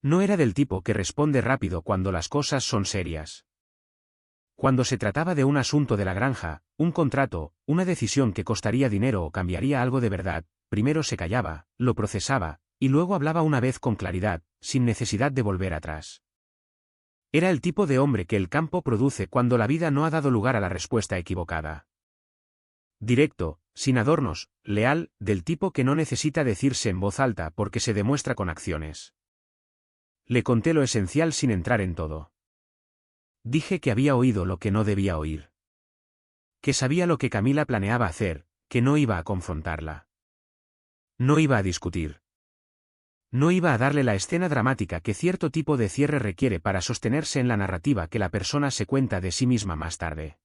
No era del tipo que responde rápido cuando las cosas son serias. Cuando se trataba de un asunto de la granja, un contrato, una decisión que costaría dinero o cambiaría algo de verdad, primero se callaba, lo procesaba, y luego hablaba una vez con claridad, sin necesidad de volver atrás. Era el tipo de hombre que el campo produce cuando la vida no ha dado lugar a la respuesta equivocada. Directo, sin adornos, leal, del tipo que no necesita decirse en voz alta porque se demuestra con acciones. Le conté lo esencial sin entrar en todo. Dije que había oído lo que no debía oír. Que sabía lo que Camila planeaba hacer, que no iba a confrontarla. No iba a discutir. No iba a darle la escena dramática que cierto tipo de cierre requiere para sostenerse en la narrativa que la persona se cuenta de sí misma más tarde.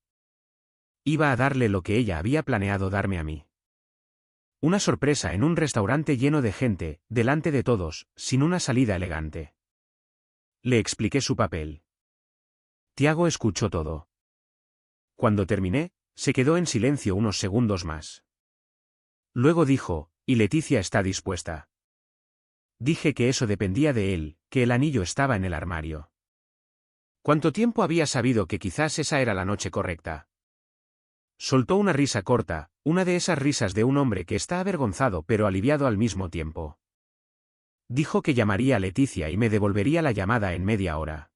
Iba a darle lo que ella había planeado darme a mí. Una sorpresa en un restaurante lleno de gente, delante de todos, sin una salida elegante. Le expliqué su papel. Tiago escuchó todo. Cuando terminé, se quedó en silencio unos segundos más. Luego dijo, ¿y Leticia está dispuesta? Dije que eso dependía de él, que el anillo estaba en el armario. ¿Cuánto tiempo había sabido que quizás esa era la noche correcta? Soltó una risa corta, una de esas risas de un hombre que está avergonzado pero aliviado al mismo tiempo. Dijo que llamaría a Leticia y me devolvería la llamada en media hora.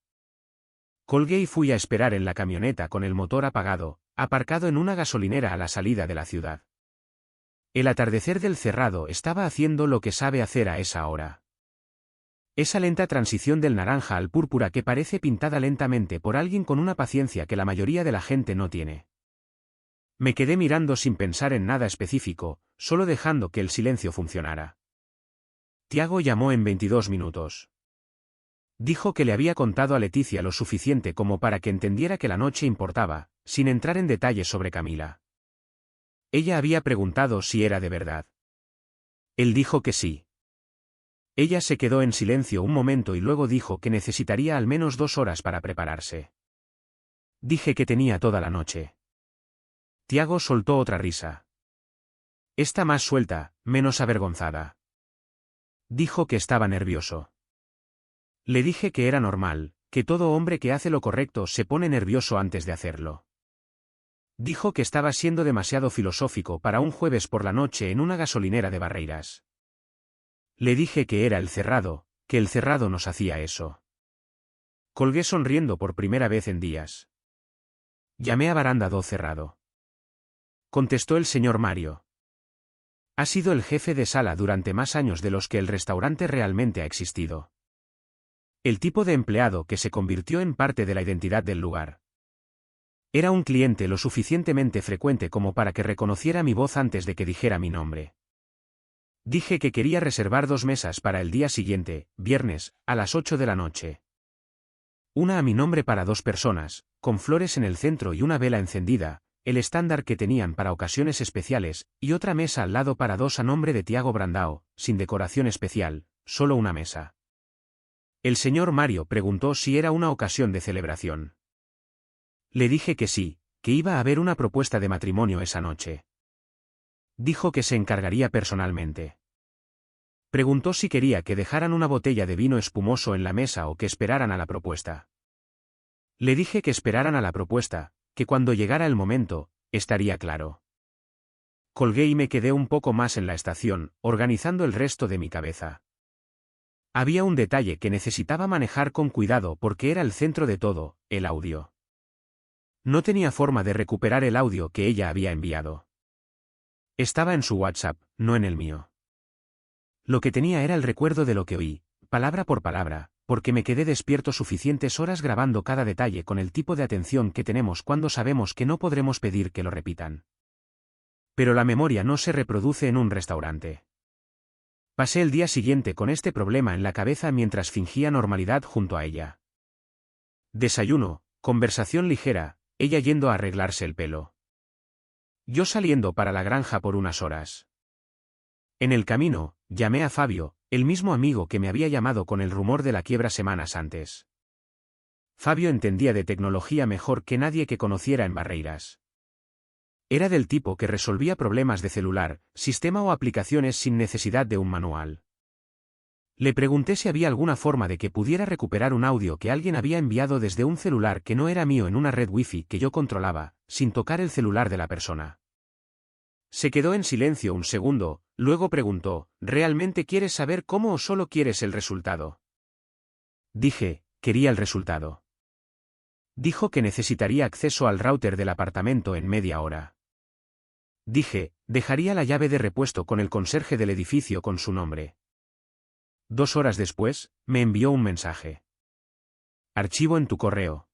Colgué y fui a esperar en la camioneta con el motor apagado, aparcado en una gasolinera a la salida de la ciudad. El atardecer del Cerrado estaba haciendo lo que sabe hacer a esa hora. Esa lenta transición del naranja al púrpura que parece pintada lentamente por alguien con una paciencia que la mayoría de la gente no tiene. Me quedé mirando sin pensar en nada específico, solo dejando que el silencio funcionara. Tiago llamó en 22 minutos. Dijo que le había contado a Leticia lo suficiente como para que entendiera que la noche importaba, sin entrar en detalles sobre Camila. Ella había preguntado si era de verdad. Él dijo que sí. Ella se quedó en silencio un momento y luego dijo que necesitaría al menos 2 horas para prepararse. Dije que tenía toda la noche. Tiago soltó otra risa. Esta más suelta, menos avergonzada. Dijo que estaba nervioso. Le dije que era normal, que todo hombre que hace lo correcto se pone nervioso antes de hacerlo. Dijo que estaba siendo demasiado filosófico para un jueves por la noche en una gasolinera de Barreiras. Le dije que era el Cerrado, que el Cerrado nos hacía eso. Colgué sonriendo por primera vez en días. Llamé a Baranda do Cerrado. Contestó el señor Mario. Ha sido el jefe de sala durante más años de los que el restaurante realmente ha existido. El tipo de empleado que se convirtió en parte de la identidad del lugar. Era un cliente lo suficientemente frecuente como para que reconociera mi voz antes de que dijera mi nombre. Dije que quería reservar 2 mesas para el día siguiente, viernes, a las 8 de la noche. Una a mi nombre para 2 personas, con flores en el centro y una vela encendida, el estándar que tenían para ocasiones especiales, y otra mesa al lado para 2 a nombre de Tiago Brandao, sin decoración especial, solo una mesa. El señor Mario preguntó si era una ocasión de celebración. Le dije que sí, que iba a haber una propuesta de matrimonio esa noche. Dijo que se encargaría personalmente. Preguntó si quería que dejaran una botella de vino espumoso en la mesa o que esperaran a la propuesta. Le dije que esperaran a la propuesta, que cuando llegara el momento, estaría claro. Colgué y me quedé un poco más en la estación, organizando el resto de mi cabeza. Había un detalle que necesitaba manejar con cuidado porque era el centro de todo, el audio. No tenía forma de recuperar el audio que ella había enviado. Estaba en su WhatsApp, no en el mío. Lo que tenía era el recuerdo de lo que oí, palabra por palabra, porque me quedé despierto suficientes horas grabando cada detalle con el tipo de atención que tenemos cuando sabemos que no podremos pedir que lo repitan. Pero la memoria no se reproduce en un restaurante. Pasé el día siguiente con este problema en la cabeza mientras fingía normalidad junto a ella. Desayuno, conversación ligera, ella yendo a arreglarse el pelo. Yo saliendo para la granja por unas horas. En el camino, llamé a Fabio, el mismo amigo que me había llamado con el rumor de la quiebra semanas antes. Fabio entendía de tecnología mejor que nadie que conociera en Barreiras. Era del tipo que resolvía problemas de celular, sistema o aplicaciones sin necesidad de un manual. Le pregunté si había alguna forma de que pudiera recuperar un audio que alguien había enviado desde un celular que no era mío en una red wifi que yo controlaba, sin tocar el celular de la persona. Se quedó en silencio un segundo, luego preguntó, ¿realmente quieres saber cómo o solo quieres el resultado? Dije, quería el resultado. Dijo que necesitaría acceso al router del apartamento en media hora. Dije, dejaría la llave de repuesto con el conserje del edificio con su nombre. 2 horas después, me envió un mensaje. Archivo en tu correo.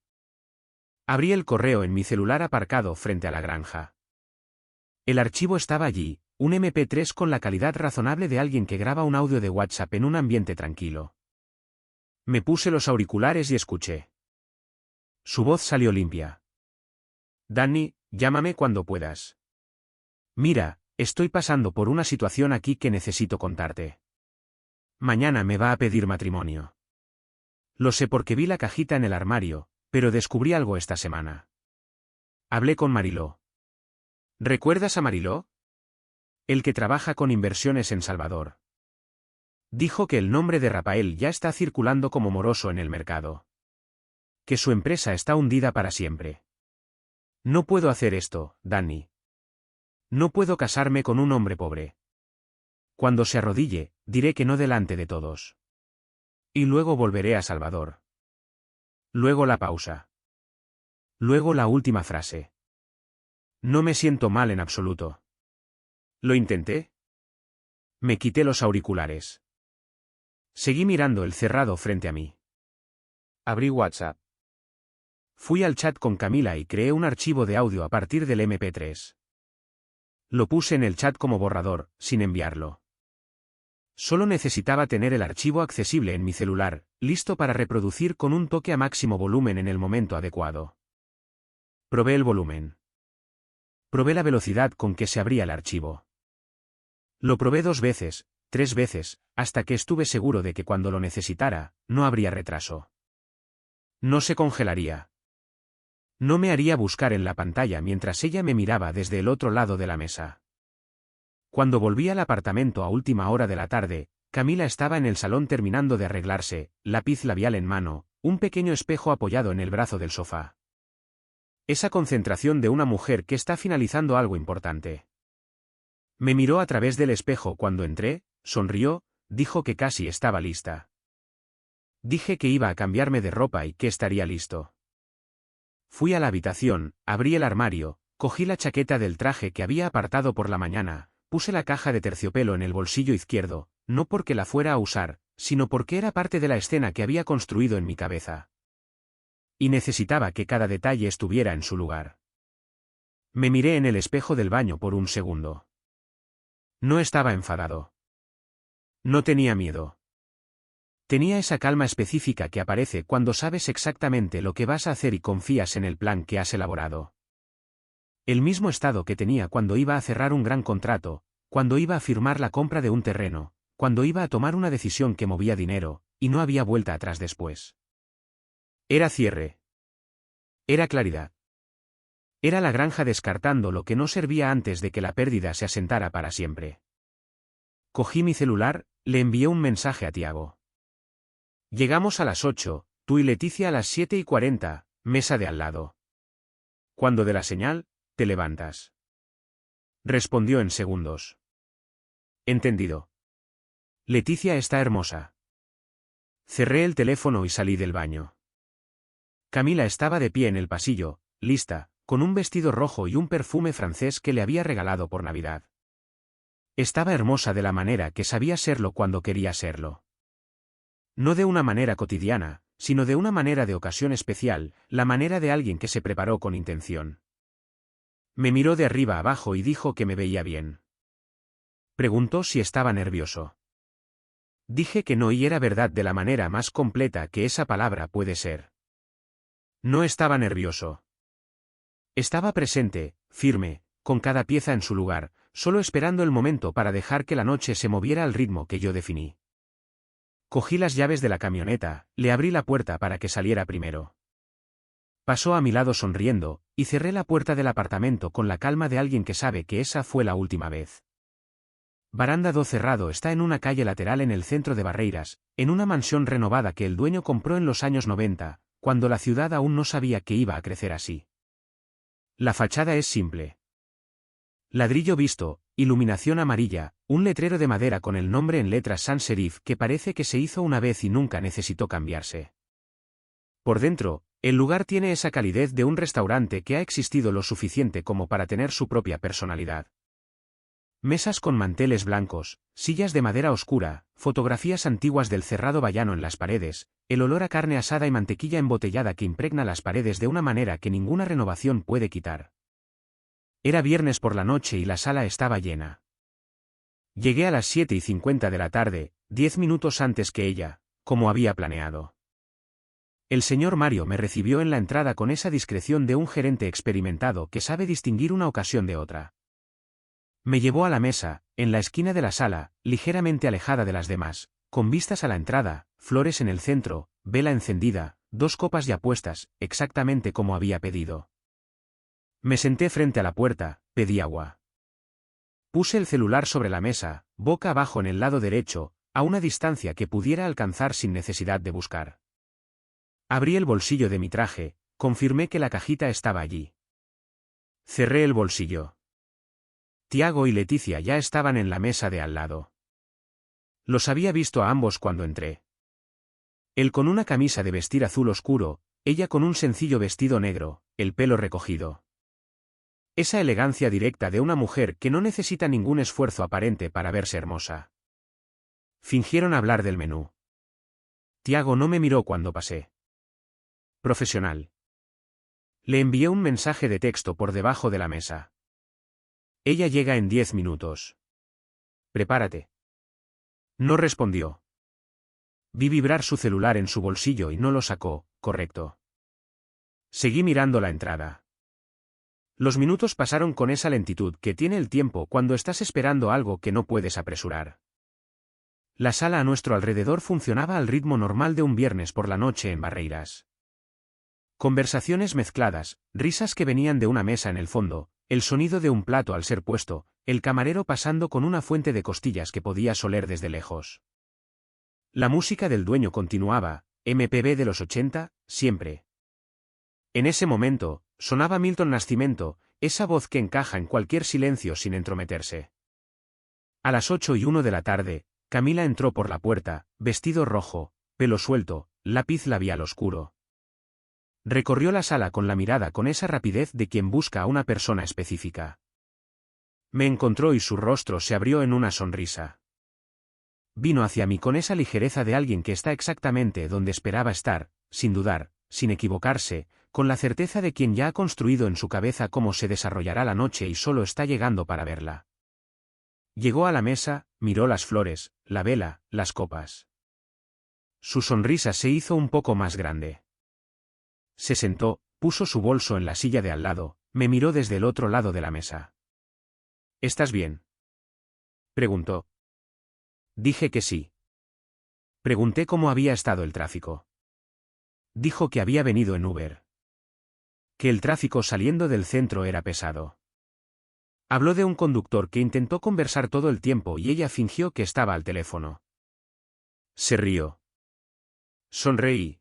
Abrí el correo en mi celular aparcado frente a la granja. El archivo estaba allí, un MP3 con la calidad razonable de alguien que graba un audio de WhatsApp en un ambiente tranquilo. Me puse los auriculares y escuché. Su voz salió limpia. Danny, llámame cuando puedas. Mira, estoy pasando por una situación aquí que necesito contarte. Mañana me va a pedir matrimonio. Lo sé porque vi la cajita en el armario, pero descubrí algo esta semana. Hablé con Mariló. ¿Recuerdas a Mariló? El que trabaja con inversiones en Salvador. Dijo que el nombre de Rafael ya está circulando como moroso en el mercado. Que su empresa está hundida para siempre. No puedo hacer esto, Danny. No puedo casarme con un hombre pobre. Cuando se arrodille, diré que no delante de todos. Y luego volveré a Salvador. Luego la pausa. Luego la última frase. No me siento mal en absoluto. ¿Lo intenté? Me quité los auriculares. Seguí mirando el cerrado frente a mí. Abrí WhatsApp. Fui al chat con Camila y creé un archivo de audio a partir del MP3. Lo puse en el chat como borrador, sin enviarlo. Solo necesitaba tener el archivo accesible en mi celular, listo para reproducir con un toque a máximo volumen en el momento adecuado. Probé el volumen. Probé la velocidad con que se abría el archivo. Lo probé 2 veces, 3 veces, hasta que estuve seguro de que cuando lo necesitara, no habría retraso. No se congelaría. No me haría buscar en la pantalla mientras ella me miraba desde el otro lado de la mesa. Cuando volví al apartamento a última hora de la tarde, Camila estaba en el salón terminando de arreglarse, lápiz labial en mano, un pequeño espejo apoyado en el brazo del sofá. Esa concentración de una mujer que está finalizando algo importante. Me miró a través del espejo cuando entré, sonrió, dijo que casi estaba lista. Dije que iba a cambiarme de ropa y que estaría listo. Fui a la habitación, abrí el armario, cogí la chaqueta del traje que había apartado por la mañana, puse la caja de terciopelo en el bolsillo izquierdo, no porque la fuera a usar, sino porque era parte de la escena que había construido en mi cabeza. Y necesitaba que cada detalle estuviera en su lugar. Me miré en el espejo del baño por un segundo. No estaba enfadado. No tenía miedo. Tenía esa calma específica que aparece cuando sabes exactamente lo que vas a hacer y confías en el plan que has elaborado. El mismo estado que tenía cuando iba a cerrar un gran contrato, cuando iba a firmar la compra de un terreno, cuando iba a tomar una decisión que movía dinero, y no había vuelta atrás después. Era cierre. Era claridad. Era la granja descartando lo que no servía antes de que la pérdida se asentara para siempre. Cogí mi celular, le envié un mensaje a Tiago. Llegamos a las 8, tú y Leticia a las 7:40, mesa de al lado. Cuando dé la señal, te levantas. Respondió en segundos. Entendido. Leticia está hermosa. Cerré el teléfono y salí del baño. Camila estaba de pie en el pasillo, lista, con un vestido rojo y un perfume francés que le había regalado por Navidad. Estaba hermosa de la manera que sabía serlo cuando quería serlo. No de una manera cotidiana, sino de una manera de ocasión especial, la manera de alguien que se preparó con intención. Me miró de arriba abajo y dijo que me veía bien. Preguntó si estaba nervioso. Dije que no y era verdad de la manera más completa que esa palabra puede ser. No estaba nervioso. Estaba presente, firme, con cada pieza en su lugar, solo esperando el momento para dejar que la noche se moviera al ritmo que yo definí. Cogí las llaves de la camioneta, le abrí la puerta para que saliera primero. Pasó a mi lado sonriendo, y cerré la puerta del apartamento con la calma de alguien que sabe que esa fue la última vez. Baranda do Cerrado está en una calle lateral en el centro de Barreiras, en una mansión renovada que el dueño compró en los años 90, cuando la ciudad aún no sabía que iba a crecer así. La fachada es simple. Ladrillo visto, iluminación amarilla, un letrero de madera con el nombre en letras sans serif que parece que se hizo una vez y nunca necesitó cambiarse. Por dentro, el lugar tiene esa calidez de un restaurante que ha existido lo suficiente como para tener su propia personalidad. Mesas con manteles blancos, sillas de madera oscura, fotografías antiguas del Cerrado Bayano en las paredes, el olor a carne asada y mantequilla embotellada que impregna las paredes de una manera que ninguna renovación puede quitar. Era viernes por la noche y la sala estaba llena. Llegué a las 7:50 de la tarde, 10 minutos antes que ella, como había planeado. El señor Mario me recibió en la entrada con esa discreción de un gerente experimentado que sabe distinguir una ocasión de otra. Me llevó a la mesa, en la esquina de la sala, ligeramente alejada de las demás, con vistas a la entrada, flores en el centro, vela encendida, 2 copas ya puestas, exactamente como había pedido. Me senté frente a la puerta, pedí agua. Puse el celular sobre la mesa, boca abajo en el lado derecho, a una distancia que pudiera alcanzar sin necesidad de buscar. Abrí el bolsillo de mi traje, confirmé que la cajita estaba allí. Cerré el bolsillo. Tiago y Leticia ya estaban en la mesa de al lado. Los había visto a ambos cuando entré. Él con una camisa de vestir azul oscuro, ella con un sencillo vestido negro, el pelo recogido. Esa elegancia directa de una mujer que no necesita ningún esfuerzo aparente para verse hermosa. Fingieron hablar del menú. Tiago no me miró cuando pasé. Profesional. Le envié un mensaje de texto por debajo de la mesa. Ella llega en 10 minutos. Prepárate. No respondió. Vi vibrar su celular en su bolsillo y no lo sacó, correcto. Seguí mirando la entrada. Los minutos pasaron con esa lentitud que tiene el tiempo cuando estás esperando algo que no puedes apresurar. La sala a nuestro alrededor funcionaba al ritmo normal de un viernes por la noche en Barreiras. Conversaciones mezcladas, risas que venían de una mesa en el fondo, el sonido de un plato al ser puesto, el camarero pasando con una fuente de costillas que podías oler desde lejos. La música del dueño continuaba, MPB de los 80, siempre. En ese momento, sonaba Milton Nascimento, esa voz que encaja en cualquier silencio sin entrometerse. A las 8:01 de la tarde, Camila entró por la puerta, vestido rojo, pelo suelto, lápiz labial oscuro. Recorrió la sala con la mirada con esa rapidez de quien busca a una persona específica. Me encontró y su rostro se abrió en una sonrisa. Vino hacia mí con esa ligereza de alguien que está exactamente donde esperaba estar, sin dudar, sin equivocarse, con la certeza de quien ya ha construido en su cabeza cómo se desarrollará la noche y solo está llegando para verla. Llegó a la mesa, miró las flores, la vela, las copas. Su sonrisa se hizo un poco más grande. Se sentó, puso su bolso en la silla de al lado, me miró desde el otro lado de la mesa. ¿Estás bien?, preguntó. Dije que sí. Pregunté cómo había estado el tráfico. Dijo que había venido en Uber. Que el tráfico saliendo del centro era pesado. Habló de un conductor que intentó conversar todo el tiempo y ella fingió que estaba al teléfono. Se rió. Sonreí.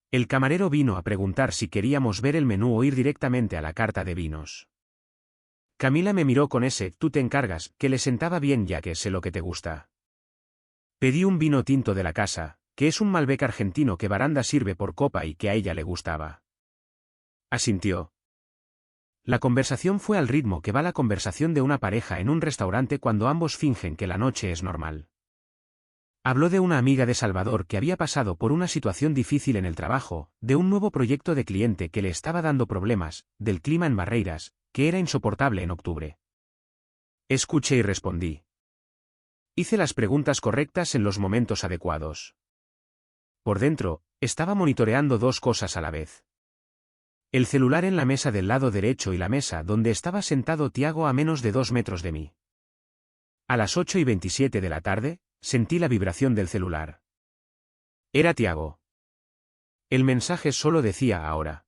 El camarero vino a preguntar si queríamos ver el menú o ir directamente a la carta de vinos. Camila me miró con ese «tú te encargas» que le sentaba bien ya que sé lo que te gusta. Pedí un vino tinto de la casa, que es un Malbec argentino que Baranda sirve por copa y que a ella le gustaba. Asintió. La conversación fue al ritmo que va la conversación de una pareja en un restaurante cuando ambos fingen que la noche es normal. Habló de una amiga de Salvador que había pasado por una situación difícil en el trabajo, de un nuevo proyecto de cliente que le estaba dando problemas, del clima en Barreiras, que era insoportable en octubre. Escuché y respondí. Hice las preguntas correctas en los momentos adecuados. Por dentro, estaba monitoreando dos cosas a la vez. El celular en la mesa del lado derecho y la mesa donde estaba sentado Tiago a menos de 2 metros de mí. A las 8:27 de la tarde, sentí la vibración del celular. Era Tiago. El mensaje solo decía ahora.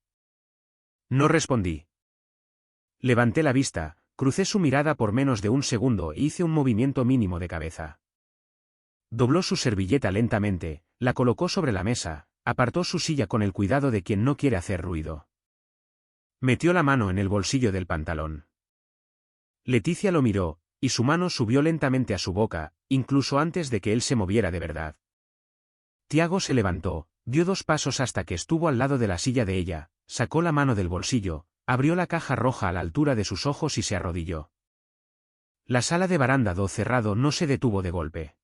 No respondí. Levanté la vista, crucé su mirada por menos de un segundo e hice un movimiento mínimo de cabeza. Dobló su servilleta lentamente, la colocó sobre la mesa, apartó su silla con el cuidado de quien no quiere hacer ruido. Metió la mano en el bolsillo del pantalón. Leticia lo miró, y su mano subió lentamente a su boca, incluso antes de que él se moviera de verdad. Tiago se levantó, dio 2 pasos hasta que estuvo al lado de la silla de ella, sacó la mano del bolsillo, abrió la caja roja a la altura de sus ojos y se arrodilló. La sala de Baranda do Cerrado no se detuvo de golpe.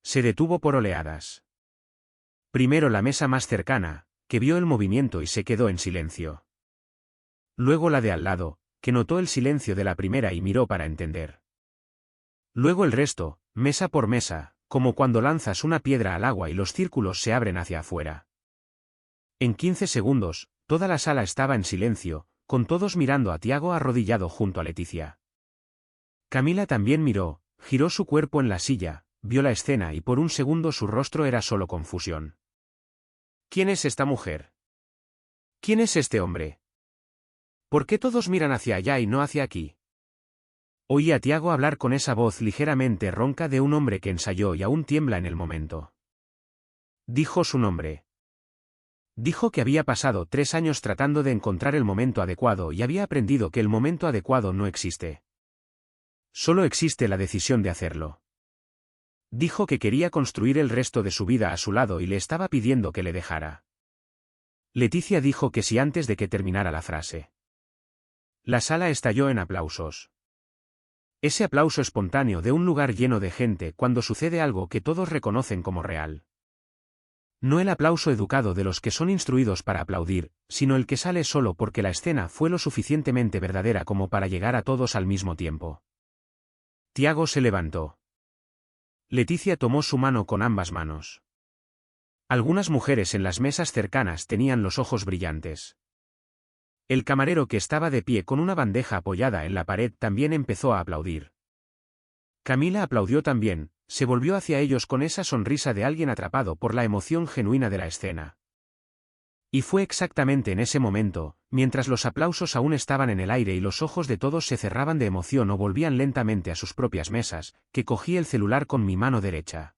Se detuvo por oleadas. Primero la mesa más cercana, que vio el movimiento y se quedó en silencio. Luego la de al lado, que notó el silencio de la primera y miró para entender. Luego el resto, mesa por mesa, como cuando lanzas una piedra al agua y los círculos se abren hacia afuera. En 15 segundos, toda la sala estaba en silencio, con todos mirando a Tiago arrodillado junto a Leticia. Camila también miró, giró su cuerpo en la silla, vio la escena y por un segundo su rostro era solo confusión. ¿Quién es esta mujer? ¿Quién es este hombre? ¿Por qué todos miran hacia allá y no hacia aquí? Oí a Tiago hablar con esa voz ligeramente ronca de un hombre que ensayó y aún tiembla en el momento. Dijo su nombre. Dijo que había pasado 3 años tratando de encontrar el momento adecuado y había aprendido que el momento adecuado no existe. Solo existe la decisión de hacerlo. Dijo que quería construir el resto de su vida a su lado y le estaba pidiendo que le dejara. Leticia dijo que sí antes de que terminara la frase. La sala estalló en aplausos. Ese aplauso espontáneo de un lugar lleno de gente cuando sucede algo que todos reconocen como real. No el aplauso educado de los que son instruidos para aplaudir, sino el que sale solo porque la escena fue lo suficientemente verdadera como para llegar a todos al mismo tiempo. Tiago se levantó. Leticia tomó su mano con ambas manos. Algunas mujeres en las mesas cercanas tenían los ojos brillantes. El camarero que estaba de pie con una bandeja apoyada en la pared también empezó a aplaudir. Camila aplaudió también. Se volvió hacia ellos con esa sonrisa de alguien atrapado por la emoción genuina de la escena. Y fue exactamente en ese momento, mientras los aplausos aún estaban en el aire y los ojos de todos se cerraban de emoción o volvían lentamente a sus propias mesas, que cogí el celular con mi mano derecha.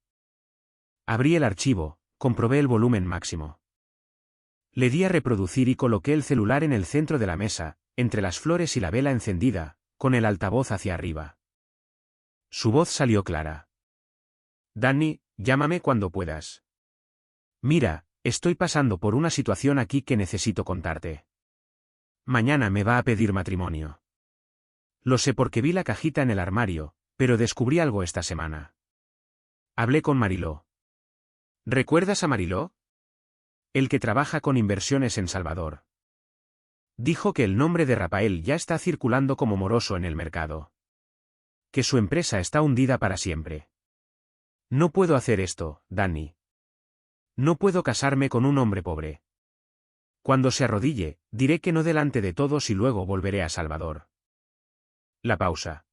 Abrí el archivo, comprobé el volumen máximo. Le di a reproducir y coloqué el celular en el centro de la mesa, entre las flores y la vela encendida, con el altavoz hacia arriba. Su voz salió clara. Danny, llámame cuando puedas. Mira, estoy pasando por una situación aquí que necesito contarte. Mañana me va a pedir matrimonio. Lo sé porque vi la cajita en el armario, pero descubrí algo esta semana. Hablé con Mariló. ¿Recuerdas a Mariló? El que trabaja con inversiones en Salvador. Dijo que el nombre de Rafael ya está circulando como moroso en el mercado. Que su empresa está hundida para siempre. No puedo hacer esto, Danny. No puedo casarme con un hombre pobre. Cuando se arrodille, diré que no delante de todos y luego volveré a Salvador. La pausa.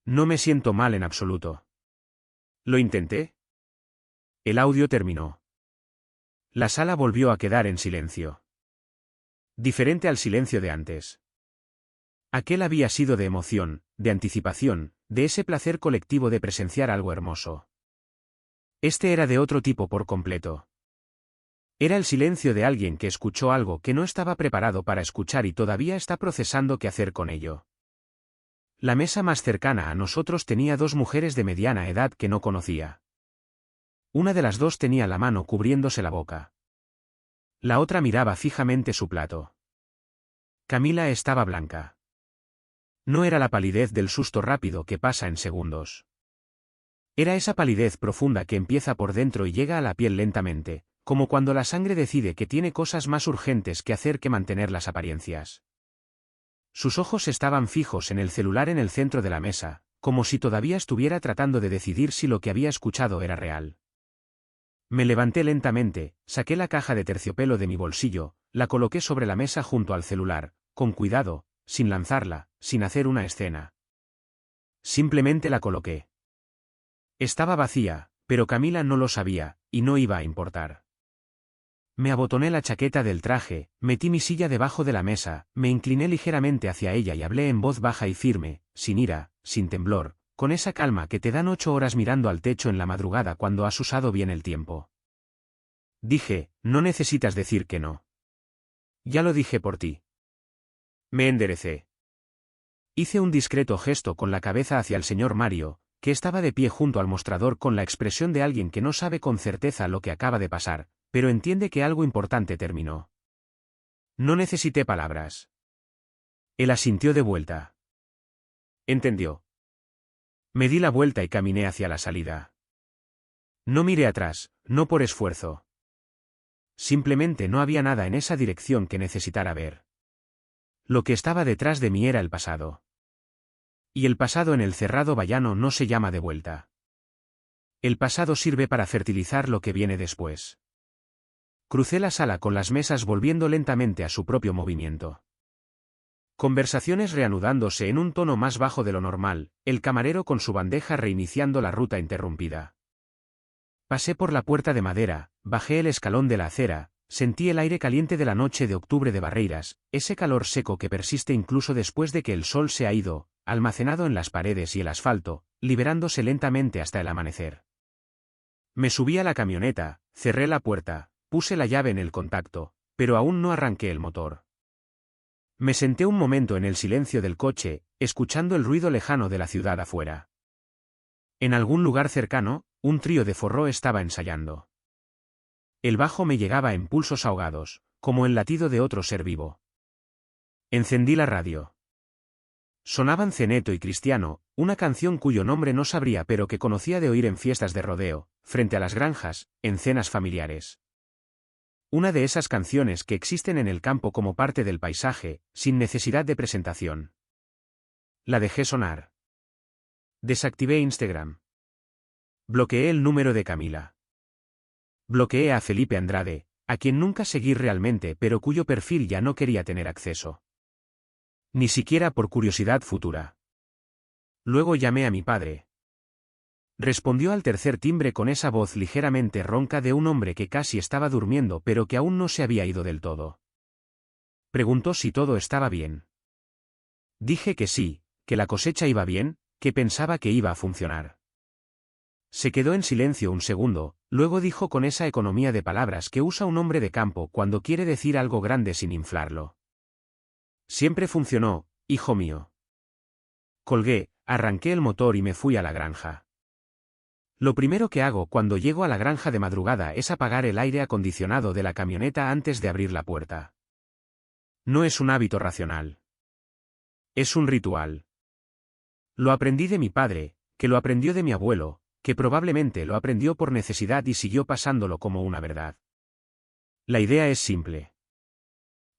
No me siento mal en absoluto. ¿Lo intenté? El audio terminó. La sala volvió a quedar en silencio. Diferente al silencio de antes. Aquel había sido de emoción, de anticipación, de ese placer colectivo de presenciar algo hermoso. Este era de otro tipo por completo. Era el silencio de alguien que escuchó algo que no estaba preparado para escuchar y todavía está procesando qué hacer con ello. La mesa más cercana a nosotros tenía 2 mujeres de mediana edad que no conocía. Una de las 2 tenía la mano cubriéndose la boca. La otra miraba fijamente su plato. Camila estaba blanca. No era la palidez del susto rápido que pasa en segundos. Era esa palidez profunda que empieza por dentro y llega a la piel lentamente, como cuando la sangre decide que tiene cosas más urgentes que hacer que mantener las apariencias. Sus ojos estaban fijos en el celular en el centro de la mesa, como si todavía estuviera tratando de decidir si lo que había escuchado era real. Me levanté lentamente, saqué la caja de terciopelo de mi bolsillo, la coloqué sobre la mesa junto al celular, con cuidado, sin lanzarla, sin hacer una escena. Simplemente la coloqué. Estaba vacía, pero Camila no lo sabía, y no iba a importar. Me abotoné la chaqueta del traje, metí mi silla debajo de la mesa, me incliné ligeramente hacia ella y hablé en voz baja y firme, sin ira, sin temblor, con esa calma que te dan 8 horas mirando al techo en la madrugada cuando has usado bien el tiempo. Dije, no necesitas decir que no. Ya lo dije por ti. Me enderecé. Hice un discreto gesto con la cabeza hacia el señor Mario, que estaba de pie junto al mostrador con la expresión de alguien que no sabe con certeza lo que acaba de pasar, pero entiende que algo importante terminó. No necesité palabras. Él asintió de vuelta. Entendió. Me di la vuelta y caminé hacia la salida. No miré atrás, no por esfuerzo. Simplemente no había nada en esa dirección que necesitara ver. Lo que estaba detrás de mí era el pasado. Y el pasado en el cerrado vallano no se llama de vuelta. El pasado sirve para fertilizar lo que viene después. Crucé la sala con las mesas volviendo lentamente a su propio movimiento. Conversaciones reanudándose en un tono más bajo de lo normal, el camarero con su bandeja reiniciando la ruta interrumpida. Pasé por la puerta de madera, bajé el escalón de la acera, sentí el aire caliente de la noche de octubre de Barreiras, ese calor seco que persiste incluso después de que el sol se ha ido, almacenado en las paredes y el asfalto, liberándose lentamente hasta el amanecer. Me subí a la camioneta, cerré la puerta, puse la llave en el contacto, pero aún no arranqué el motor. Me senté un momento en el silencio del coche, escuchando el ruido lejano de la ciudad afuera. En algún lugar cercano, un trío de forró estaba ensayando. El bajo me llegaba en pulsos ahogados, como el latido de otro ser vivo. Encendí la radio. Sonaban Ceneto y Cristiano, una canción cuyo nombre no sabría pero que conocía de oír en fiestas de rodeo, frente a las granjas, en cenas familiares. Una de esas canciones que existen en el campo como parte del paisaje, sin necesidad de presentación. La dejé sonar. Desactivé Instagram. Bloqueé el número de Camila. Bloqueé a Felipe Andrade, a quien nunca seguí realmente pero cuyo perfil ya no quería tener acceso. Ni siquiera por curiosidad futura. Luego llamé a mi padre. Respondió al tercer timbre con esa voz ligeramente ronca de un hombre que casi estaba durmiendo pero que aún no se había ido del todo. Preguntó si todo estaba bien. Dije que sí, que la cosecha iba bien, que pensaba que iba a funcionar. Se quedó en silencio un segundo, luego dijo con esa economía de palabras que usa un hombre de campo cuando quiere decir algo grande sin inflarlo. Siempre funcionó, hijo mío. Colgué, arranqué el motor y me fui a la granja. Lo primero que hago cuando llego a la granja de madrugada es apagar el aire acondicionado de la camioneta antes de abrir la puerta. No es un hábito racional. Es un ritual. Lo aprendí de mi padre, que lo aprendió de mi abuelo, que probablemente lo aprendió por necesidad y siguió pasándolo como una verdad. La idea es simple.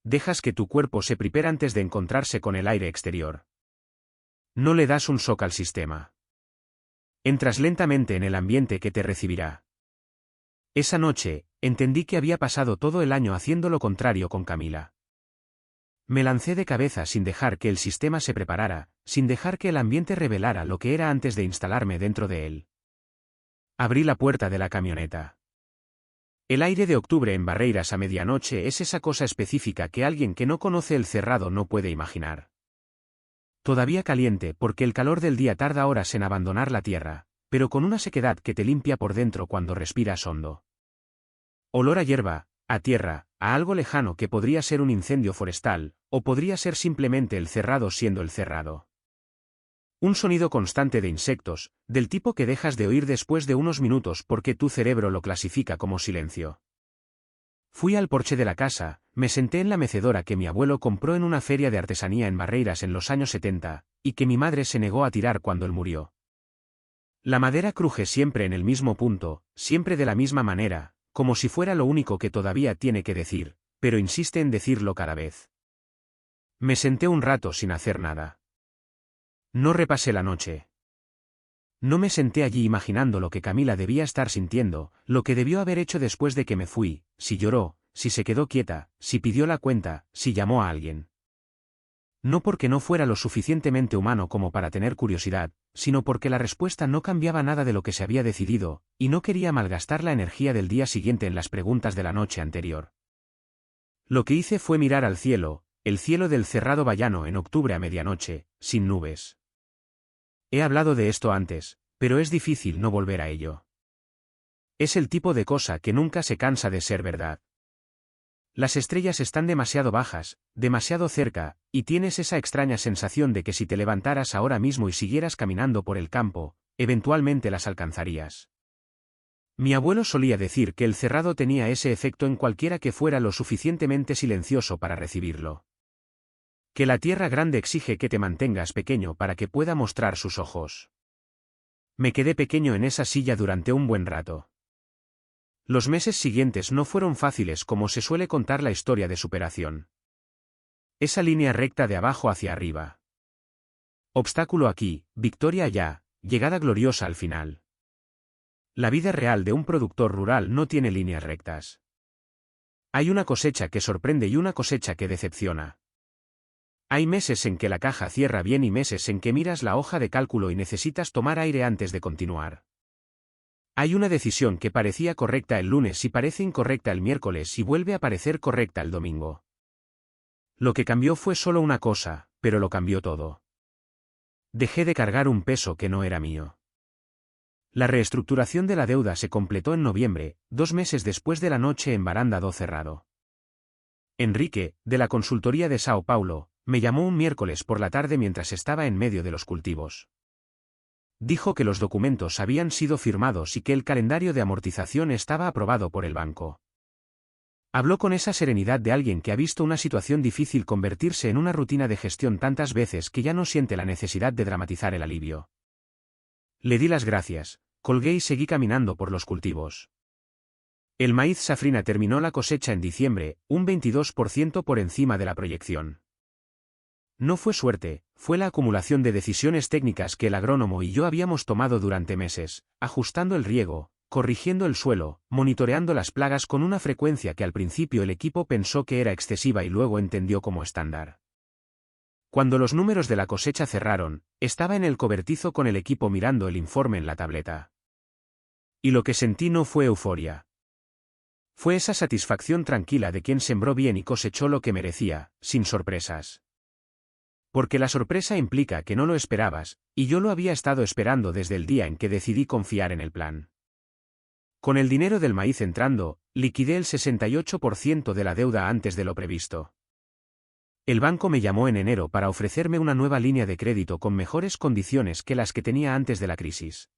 Dejas que tu cuerpo se prepare antes de encontrarse con el aire exterior. No le das un shock al sistema. Entras lentamente en el ambiente que te recibirá. Esa noche, entendí que había pasado todo el año haciendo lo contrario con Camila. Me lancé de cabeza sin dejar que el sistema se preparara, sin dejar que el ambiente revelara lo que era antes de instalarme dentro de él. Abrí la puerta de la camioneta. El aire de octubre en Barreiras a medianoche es esa cosa específica que alguien que no conoce el cerrado no puede imaginar. Todavía caliente porque el calor del día tarda horas en abandonar la tierra, pero con una sequedad que te limpia por dentro cuando respiras hondo. Olor a hierba, a tierra, a algo lejano que podría ser un incendio forestal, o podría ser simplemente el cerrado siendo el cerrado. Un sonido constante de insectos, del tipo que dejas de oír después de unos minutos porque tu cerebro lo clasifica como silencio. Fui al porche de la casa, me senté en la mecedora que mi abuelo compró en una feria de artesanía en Barreiras en los años 70, y que mi madre se negó a tirar cuando él murió. La madera cruje siempre en el mismo punto, siempre de la misma manera, como si fuera lo único que todavía tiene que decir, pero insiste en decirlo cada vez. Me senté un rato sin hacer nada. No repasé la noche. No me senté allí imaginando lo que Camila debía estar sintiendo, lo que debió haber hecho después de que me fui, si lloró, si se quedó quieta, si pidió la cuenta, si llamó a alguien. No porque no fuera lo suficientemente humano como para tener curiosidad, sino porque la respuesta no cambiaba nada de lo que se había decidido, y no quería malgastar la energía del día siguiente en las preguntas de la noche anterior. Lo que hice fue mirar al cielo, el cielo del Cerrado Bayano en octubre a medianoche, sin nubes. He hablado de esto antes, pero es difícil no volver a ello. Es el tipo de cosa que nunca se cansa de ser verdad. Las estrellas están demasiado bajas, demasiado cerca, y tienes esa extraña sensación de que si te levantaras ahora mismo y siguieras caminando por el campo, eventualmente las alcanzarías. Mi abuelo solía decir que el cerrado tenía ese efecto en cualquiera que fuera lo suficientemente silencioso para recibirlo. Que la tierra grande exige que te mantengas pequeño para que pueda mostrar sus ojos. Me quedé pequeño en esa silla durante un buen rato. Los meses siguientes no fueron fáciles como se suele contar la historia de superación. Esa línea recta de abajo hacia arriba. Obstáculo aquí, victoria allá, llegada gloriosa al final. La vida real de un productor rural no tiene líneas rectas. Hay una cosecha que sorprende y una cosecha que decepciona. Hay meses en que la caja cierra bien y meses en que miras la hoja de cálculo y necesitas tomar aire antes de continuar. Hay una decisión que parecía correcta el lunes y parece incorrecta el miércoles y vuelve a parecer correcta el domingo. Lo que cambió fue solo una cosa, pero lo cambió todo. Dejé de cargar un peso que no era mío. La reestructuración de la deuda se completó en noviembre, 2 meses después de la noche en Baranda do Cerrado. Enrique, de la consultoría de Sao Paulo, me llamó un miércoles por la tarde mientras estaba en medio de los cultivos. Dijo que los documentos habían sido firmados y que el calendario de amortización estaba aprobado por el banco. Habló con esa serenidad de alguien que ha visto una situación difícil convertirse en una rutina de gestión tantas veces que ya no siente la necesidad de dramatizar el alivio. Le di las gracias, colgué y seguí caminando por los cultivos. El maíz safrina terminó la cosecha en diciembre, un 22% por encima de la proyección. No fue suerte, fue la acumulación de decisiones técnicas que el agrónomo y yo habíamos tomado durante meses, ajustando el riego, corrigiendo el suelo, monitoreando las plagas con una frecuencia que al principio el equipo pensó que era excesiva y luego entendió como estándar. Cuando los números de la cosecha cerraron, estaba en el cobertizo con el equipo mirando el informe en la tableta. Y lo que sentí no fue euforia. Fue esa satisfacción tranquila de quien sembró bien y cosechó lo que merecía, sin sorpresas. Porque la sorpresa implica que no lo esperabas, y yo lo había estado esperando desde el día en que decidí confiar en el plan. Con el dinero del maíz entrando, liquidé el 68% de la deuda antes de lo previsto. El banco me llamó en enero para ofrecerme una nueva línea de crédito con mejores condiciones que las que tenía antes de la crisis.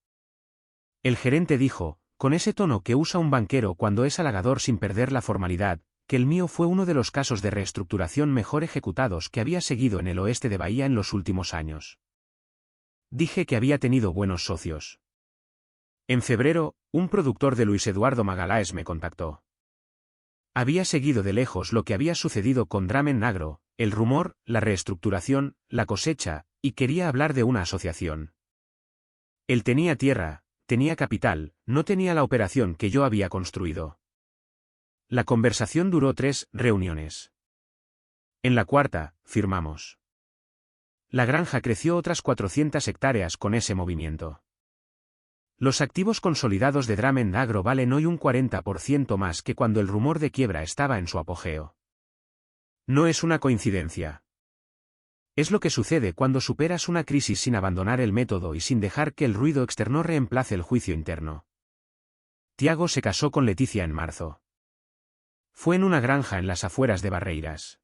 El gerente dijo, con ese tono que usa un banquero cuando es halagador sin perder la formalidad, que el mío fue uno de los casos de reestructuración mejor ejecutados que había seguido en el oeste de Bahía en los últimos años. Dije que había tenido buenos socios. En febrero, un productor de Luis Eduardo Magalhães me contactó. Había seguido de lejos lo que había sucedido con Dramen Agro, el rumor, la reestructuración, la cosecha, y quería hablar de una asociación. Él tenía tierra, tenía capital, no tenía la operación que yo había construido. La conversación duró 3 reuniones. En la cuarta, firmamos. La granja creció otras 400 hectáreas con ese movimiento. Los activos consolidados de Dramen Agro valen hoy un 40% más que cuando el rumor de quiebra estaba en su apogeo. No es una coincidencia. Es lo que sucede cuando superas una crisis sin abandonar el método y sin dejar que el ruido externo reemplace el juicio interno. Tiago se casó con Leticia en marzo. Fue en una granja en las afueras de Barreiras.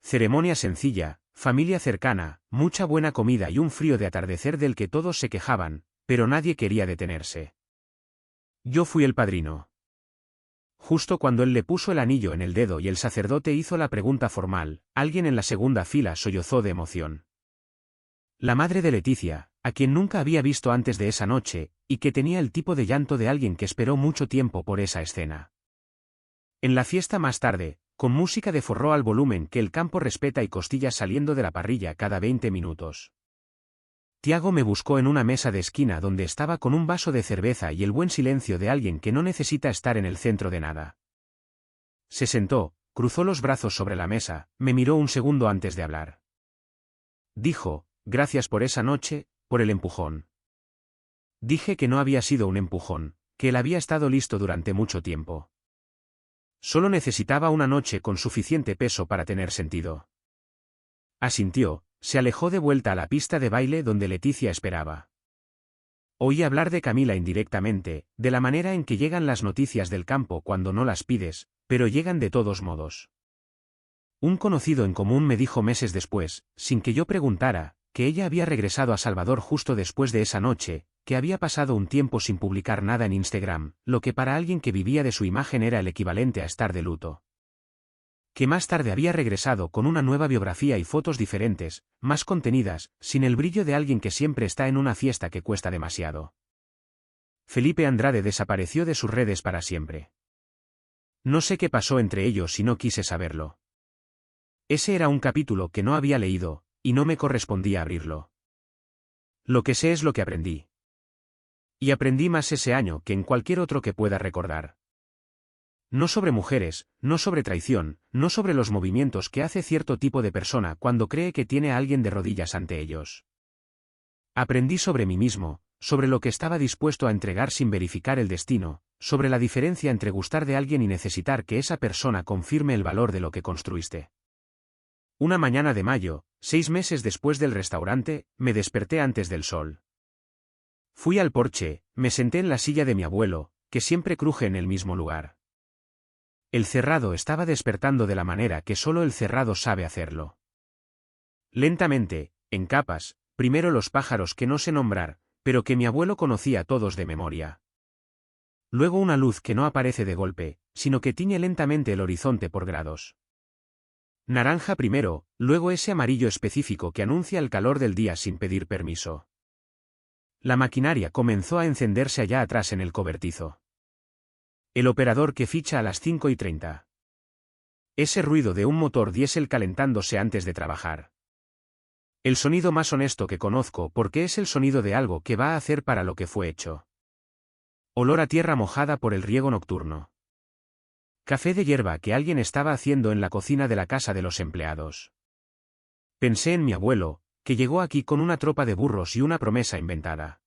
Ceremonia sencilla, familia cercana, mucha buena comida y un frío de atardecer del que todos se quejaban, pero nadie quería detenerse. Yo fui el padrino. Justo cuando él le puso el anillo en el dedo y el sacerdote hizo la pregunta formal, alguien en la segunda fila sollozó de emoción. La madre de Leticia, a quien nunca había visto antes de esa noche, y que tenía el tipo de llanto de alguien que esperó mucho tiempo por esa escena. En la fiesta más tarde, con música de forró al volumen que el campo respeta y costillas saliendo de la parrilla cada 20 minutos. Tiago me buscó en una mesa de esquina donde estaba con un vaso de cerveza y el buen silencio de alguien que no necesita estar en el centro de nada. Se sentó, cruzó los brazos sobre la mesa, me miró un segundo antes de hablar. Dijo, gracias por esa noche, por el empujón. Dije que no había sido un empujón, que él había estado listo durante mucho tiempo. Solo necesitaba una noche con suficiente peso para tener sentido. Asintió, se alejó de vuelta a la pista de baile donde Leticia esperaba. Oí hablar de Camila indirectamente, de la manera en que llegan las noticias del campo cuando no las pides, pero llegan de todos modos. Un conocido en común me dijo meses después, sin que yo preguntara, que ella había regresado a Salvador justo después de esa noche, que había pasado un tiempo sin publicar nada en Instagram, lo que para alguien que vivía de su imagen era el equivalente a estar de luto. Que más tarde había regresado con una nueva biografía y fotos diferentes, más contenidas, sin el brillo de alguien que siempre está en una fiesta que cuesta demasiado. Felipe Andrade desapareció de sus redes para siempre. No sé qué pasó entre ellos y no quise saberlo. Ese era un capítulo que no había leído, y no me correspondía abrirlo. Lo que sé es lo que aprendí. Y aprendí más ese año que en cualquier otro que pueda recordar. No sobre mujeres, no sobre traición, no sobre los movimientos que hace cierto tipo de persona cuando cree que tiene a alguien de rodillas ante ellos. Aprendí sobre mí mismo, sobre lo que estaba dispuesto a entregar sin verificar el destino, sobre la diferencia entre gustar de alguien y necesitar que esa persona confirme el valor de lo que construiste. Una mañana de mayo, 6 meses después del restaurante, me desperté antes del sol. Fui al porche, me senté en la silla de mi abuelo, que siempre cruje en el mismo lugar. El cerrado estaba despertando de la manera que solo el cerrado sabe hacerlo. Lentamente, en capas, primero los pájaros que no sé nombrar, pero que mi abuelo conocía todos de memoria. Luego una luz que no aparece de golpe, sino que tiñe lentamente el horizonte por grados. Naranja primero, luego ese amarillo específico que anuncia el calor del día sin pedir permiso. La maquinaria comenzó a encenderse allá atrás en el cobertizo. El operador que ficha a las 5:30. Ese ruido de un motor diésel calentándose antes de trabajar. El sonido más honesto que conozco porque es el sonido de algo que va a hacer para lo que fue hecho. Olor a tierra mojada por el riego nocturno. Café de hierba que alguien estaba haciendo en la cocina de la casa de los empleados. Pensé en mi abuelo, que llegó aquí con una tropa de burros y una promesa inventada.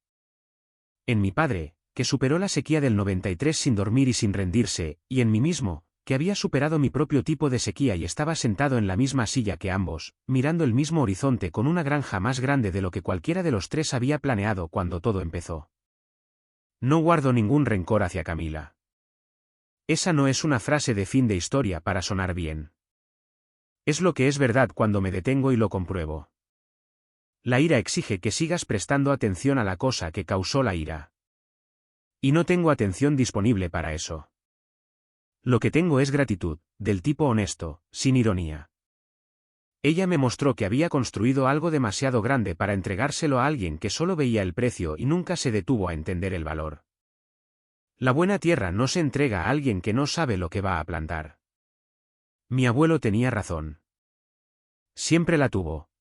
En mi padre, que superó la sequía del 93 sin dormir y sin rendirse, y en mí mismo, que había superado mi propio tipo de sequía y estaba sentado en la misma silla que ambos, mirando el mismo horizonte con una granja más grande de lo que cualquiera de los tres había planeado cuando todo empezó. No guardo ningún rencor hacia Camila. Esa no es una frase de fin de historia para sonar bien. Es lo que es verdad cuando me detengo y lo compruebo. La ira exige que sigas prestando atención a la cosa que causó la ira. Y no tengo atención disponible para eso. Lo que tengo es gratitud, del tipo honesto, sin ironía. Ella me mostró que había construido algo demasiado grande para entregárselo a alguien que solo veía el precio y nunca se detuvo a entender el valor. La buena tierra no se entrega a alguien que no sabe lo que va a plantar. Mi abuelo tenía razón. Siempre la tuvo.